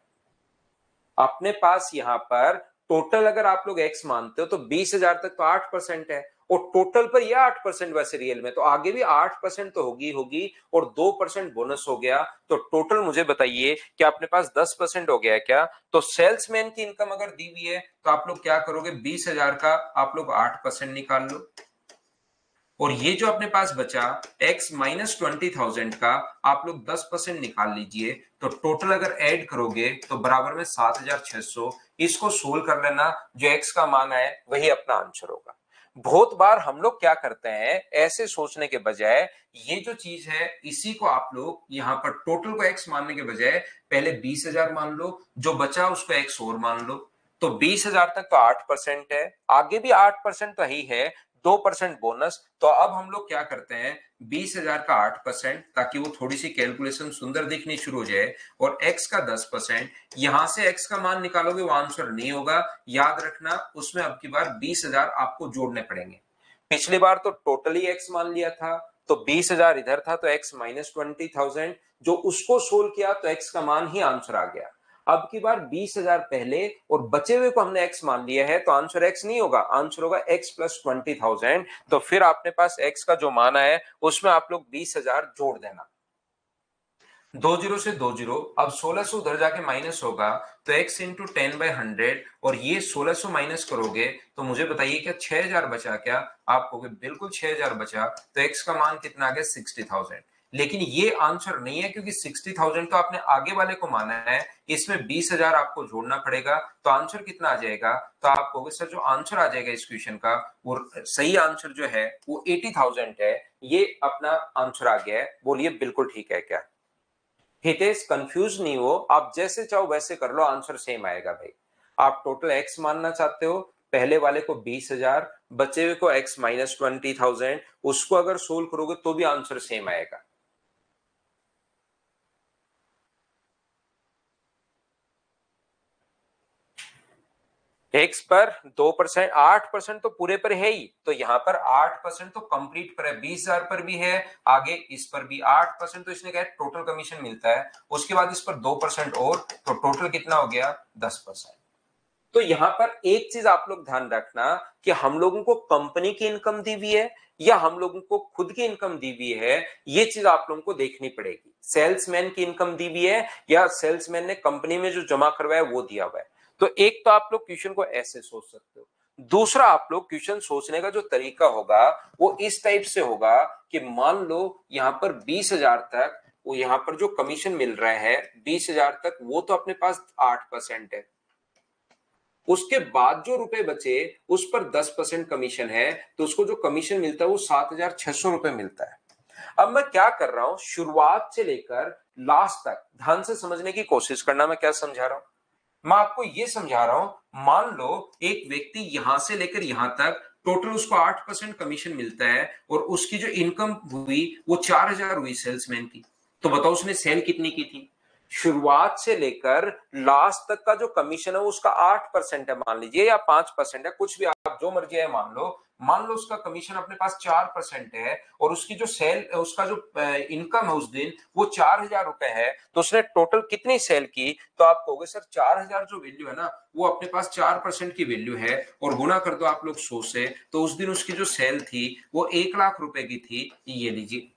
अपने पास यहाँ पर टोटल अगर आप लोग X मानते हो तो 20,000 तक तो 8% है, और टोटल पर यह 8% वैसे रियल में तो आगे भी 8% तो होगी और 2% बोनस हो गया, तो टोटल मुझे बताइए कि अपने पास 10% हो गया है क्या। तो सेल्समैन की इनकम अगर दी हुई है तो आप लोग क्या करोगे, 20,000 का आप लोग 8% निकाल लो, और ये जो अपने पास बचा x माइनस 20,000 का आप लोग 10% निकाल लीजिए, तो टोटल अगर ऐड करोगे तो बराबर में 7,600। इसको सोल्व कर लेना, जो x का मान है वही अपना आंसर होगा। बहुत बार हम लोग क्या करते हैं, ऐसे सोचने के बजाय ये जो चीज है इसी को आप लोग यहाँ पर टोटल को x मानने के बजाय पहले 20,000 मान लो, जो बचा उसको x और मान लो, तो 20,000 तक तो 8% है, आगे भी 8% तो ही है, 2% बोनस। तो अब हम लोग क्या करते हैं, 20,000 का 8%, ताकि वो थोड़ी सी कैलकुलेशन सुंदर दिखनी शुरू हो जाए, और x का 10%, यहां से x का मान निकालोगे वो आंसर नहीं होगा, याद रखना उसमें अब की बार 20,000 आपको जोड़ने पड़ेंगे। पिछली बार तो टोटली x मान लिया था, तो 20,000 इधर था तो x माइनस 20,000, जो उसको सोल्व किया तो x का मान ही आंसर आ गया। अब की बार 20,000 पहले और बचे हुए को हमने x मान लिया है, तो आंसर x नहीं होगा, आंसर होगा x प्लस 20,000। तो फिर आपने पास x का जो मान है उसमें आप लोग 20,000 जोड़ देना, 2 जीरो से 2 जीरो, अब 1600 उधर जाके माइनस होगा, तो x इंटू 10/100, और ये 1600 माइनस करोगे तो मुझे बताइए क्या 6,000 बचा क्या, आप कहोगे बिल्कुल 6,000 बचा, तो x का मान कितना आ गया 60,000। लेकिन ये आंसर नहीं है, क्योंकि 60,000 तो आपने आगे वाले को माना है, इसमें 20,000 आपको जोड़ना पड़ेगा, तो आंसर कितना आ जाएगा, तो आप कहोगे सर जो आंसर आ जाएगा इस क्वेश्चन का वो सही आंसर जो है वो 80,000 है, ये अपना आंसर आ गया है। बोलिए बिल्कुल ठीक है क्या। हितेश कंफ्यूज नहीं हो, आप जैसे चाहो वैसे कर लो, आंसर सेम आएगा भाई। आप टोटल x मानना चाहते हो, पहले वाले को 20,000, बचे हुए को x माइनस 20,000, उसको अगर सोल्व करोगे तो भी आंसर सेम आएगा। x पर 2%, 8% तो पूरे पर है ही, तो यहां पर 8% तो कंप्लीट पर है, 20,000 पर भी है, आगे इस पर भी 8%, तो इसने कहा टोटल कमीशन मिलता है, उसके बाद इस पर 2% और, तो टोटल कितना हो गया 10%। तो यहां पर एक चीज आप लोग ध्यान रखना कि हम लोगों को कंपनी की इनकम दी हुई है या हम लोगों को खुद की इनकम दी हुई है, ये चीज आप लोगों को देखनी पड़ेगी। सेल्समैन की इनकम दी हुई है या सेल्समैन ने कंपनी में जो जमा करवाया वो दिया हुआ है। तो एक तो आप लोग क्वेश्चन को ऐसे सोच सकते हो, दूसरा आप लोग क्वेश्चन सोचने का जो तरीका होगा वो इस टाइप से होगा कि मान लो यहां पर 20,000 तक, वो यहां पर जो कमीशन मिल रहा है 20,000 तक, वो तो अपने पास 8% है, उसके बाद जो रुपए बचे उस पर 10% कमीशन है, तो उसको जो कमीशन मिलता है वो 7,600 रुपए मिलता है। अब मैं क्या कर रहा हूं, शुरुआत से लेकर लास्ट तक ध्यान से समझने की कोशिश करना, मैं क्या समझा रहा हूं। मैं आपको ये समझा रहा हूं, मान लो एक व्यक्ति यहां से लेकर यहां तक टोटल उसको 8% कमीशन मिलता है और उसकी जो इनकम हुई वो 4,000 हुई सेल्समैन की। तो बताओ उसने सेल कितनी की थी? शुरुआत से लेकर लास्ट तक का जो कमीशन है उसका 8% है मान लीजिए, या 5% है, कुछ भी आप जो मर्जी है मान लो। मान लो उसका कमीशन अपने पास 4% है और उसकी जो सेल, उसका जो इनकम है उस दिन वो 4,000 रुपए है, तो उसने टोटल कितनी सेल की? तो आप कहोगे सर 4,000 जो वैल्यू है ना वो अपने पास 4% की वैल्यू है और गुना कर दो आप लोग 100 से, तो उस दिन उसकी जो सेल थी वो 1,00,000 रुपए की थी। ये लीजिए,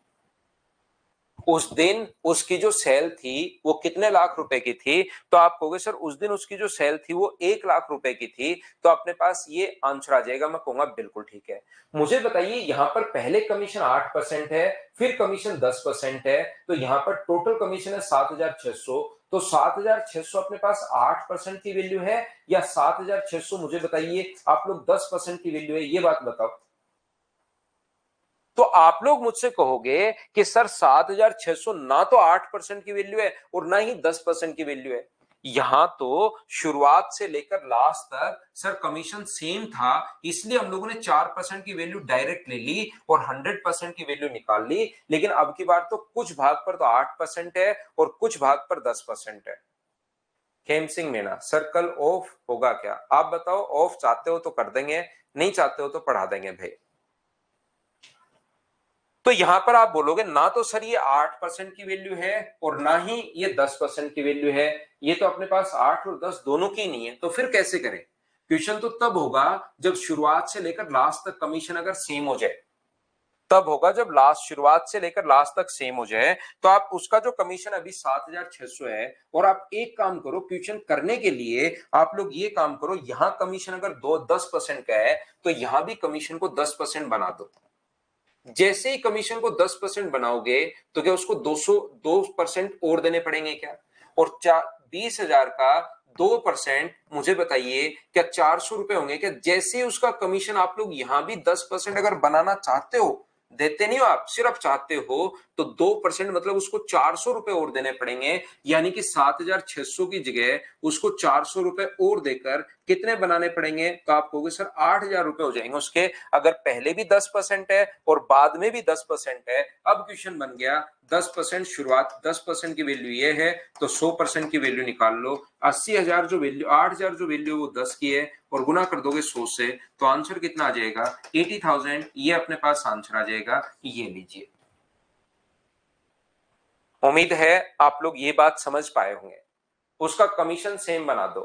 उस दिन उसकी जो सेल थी वो कितने लाख रुपए की थी? तो आप कहोगे सर उस दिन उसकी जो सेल थी वो 1,00,000 रुपए की थी, तो अपने पास ये आंसर आ जाएगा। मैं कहूंगा बिल्कुल ठीक है। मुझे बताइए यहां पर पहले कमीशन 8% है, फिर कमीशन 10% है, तो यहां पर टोटल कमीशन है 7,600। तो 7,600 अपने पास 8% की वैल्यू है या 7,600 मुझे बताइए आप लोग 10% की वैल्यू है, ये बात बताओ। तो आप लोग मुझसे कहोगे कि सर 7,600 ना तो 8% की वैल्यू है और ना ही 10% की वैल्यू है। यहां तो शुरुआत से लेकर लास्ट तक सर कमीशन सेम था, इसलिए हम लोगों ने 4% की वैल्यू डायरेक्ट ले ली और 100% की वैल्यू निकाल ली। लेकिन अब की बार तो कुछ भाग पर तो 8% है और कुछ भाग पर 10% है। खेम सिंह मीणा, सर कल ऑफ होगा क्या? आप बताओ, ऑफ चाहते हो तो कर देंगे, नहीं चाहते हो तो पढ़ा देंगे भाई। तो यहां पर आप बोलोगे ना तो सर ये 8% की वैल्यू है और ना ही ये 10% की वैल्यू है, ये तो अपने पास 8 और 10 दोनों की नहीं है, तो फिर कैसे करें? क्वेश्चन तो तब होगा जब शुरुआत से लेकर लास्ट तक कमीशन अगर सेम हो जाए, तब होगा जब लास्ट, शुरुआत से लेकर लास्ट तक सेम हो जाए। तो आप उसका जो कमीशन अभी 7,600 है, और आप एक काम करो क्वेश्चन करने के लिए, आप लोग ये काम करो, यहां कमीशन अगर 10% का है तो यहां भी कमीशन को 10% बना दो। जैसे ही कमीशन को 10% बनाओगे तो क्या उसको 2% और देने पड़ेंगे क्या? और 20,000 का 2%, मुझे बताइए क्या 400 रुपए होंगे क्या? जैसे ही उसका कमीशन आप लोग यहां भी 10% अगर बनाना चाहते हो, देते नहीं हो आप, सिर्फ चाहते हो, तो 2% मतलब उसको 400 रुपए और देने पड़ेंगे। यानी कि 7,600 की जगह उसको 400 रुपए और देकर कितने बनाने पड़ेंगे? तो आप कहोगे सर 8,000 रुपए हो जाएंगे उसके, अगर पहले भी 10% है और बाद में भी 10% है। अब क्वेश्चन बन गया 10% शुरुआत, 10% की वैल्यू ये है, तो 100% की वैल्यू निकाल लो। 80,000 जो वैल्यू, 8,000 जो वैल्यू वो 10 की है और गुना कर दोगे 100 से, तो आंसर कितना आ जाएगा? 80,000। ये अपने पास आंसर आ जाएगा, ये लीजिए। उम्मीद है आप लोग ये बात समझ पाए होंगे। उसका कमीशन सेम बना दो।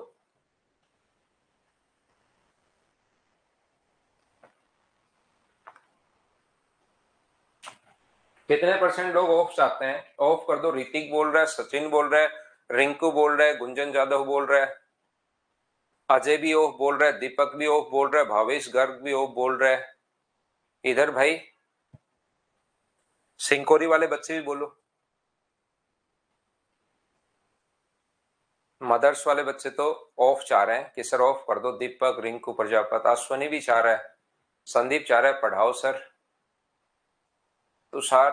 कितने परसेंट लोग ऑफ चाहते हैं? ऑफ कर दो। ऋतिक बोल रहा है, सचिन बोल रहा है, रिंकू बोल रहा है, गुंजन जादव बोल रहा है, अजय भी ऑफ बोल रहा है, दीपक भी ऑफ बोल रहा है, भावेश गर्ग भी ऑफ बोल रहा है। इधर भाई सिंकोरी वाले बच्चे भी बोलो। मदर्स वाले बच्चे तो ऑफ चाह रहे हैं कि सर ऑफ कर दो। दीपक, रिंकू, प्रजापत, अश्वनी भी चाह रहा है, संदीप चाह रहा है पढ़ाओ सर, तुषार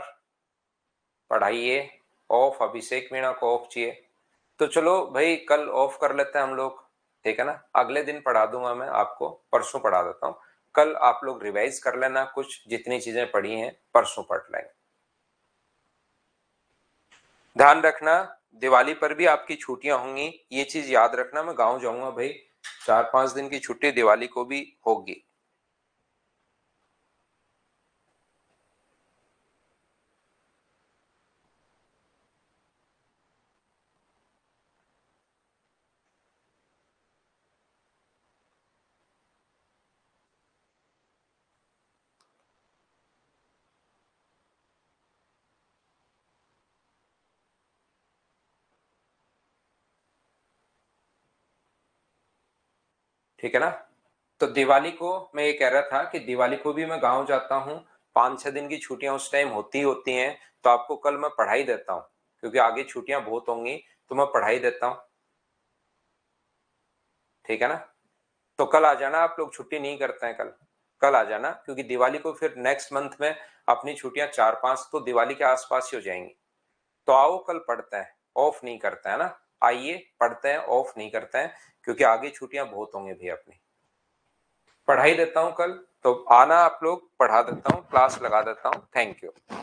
पढ़ाइए ऑफ, अभिषेक मीणा को ऑफ चाहिए। तो चलो भाई कल ऑफ कर लेते हैं हम लोग, ठीक है ना? अगले दिन पढ़ा दूंगा मैं आपको, परसों पढ़ा देता हूँ। कल आप लोग रिवाइज कर लेना, कुछ जितनी चीजें पढ़ी हैं परसों पढ़ लेंगे। ध्यान रखना दिवाली पर भी आपकी छुट्टियां होंगी, ये चीज याद रखना। मैं गांव जाऊंगा भाई, 4-5 दिन की छुट्टी दिवाली को भी होगी। ठीक है ना? तो दिवाली को मैं ये कह रहा था कि दिवाली को भी मैं गांव जाता हूँ, 5-6 दिन की छुट्टियां उस टाइम होती होती हैं, तो आपको कल मैं पढ़ाई देता हूँ, क्योंकि आगे छुट्टियां बहुत होंगी, तो मैं पढ़ाई देता हूँ। ठीक है ना? तो कल आ जाना आप लोग, छुट्टी नहीं करते हैं कल, कल आ जाना, क्योंकि दिवाली को फिर नेक्स्ट मंथ में अपनी छुट्टियां 4-5 तो दिवाली के आसपास ही हो जाएंगी। तो आओ कल पढ़ते हैं, ऑफ नहीं करते है ना? आइए पढ़ते हैं, ऑफ नहीं करते हैं क्योंकि आगे छुट्टियां बहुत होंगी भैया अपनी। पढ़ाई देता हूं कल, तो आना आप लोग, पढ़ा देता हूं, क्लास लगा देता हूं। Thank you.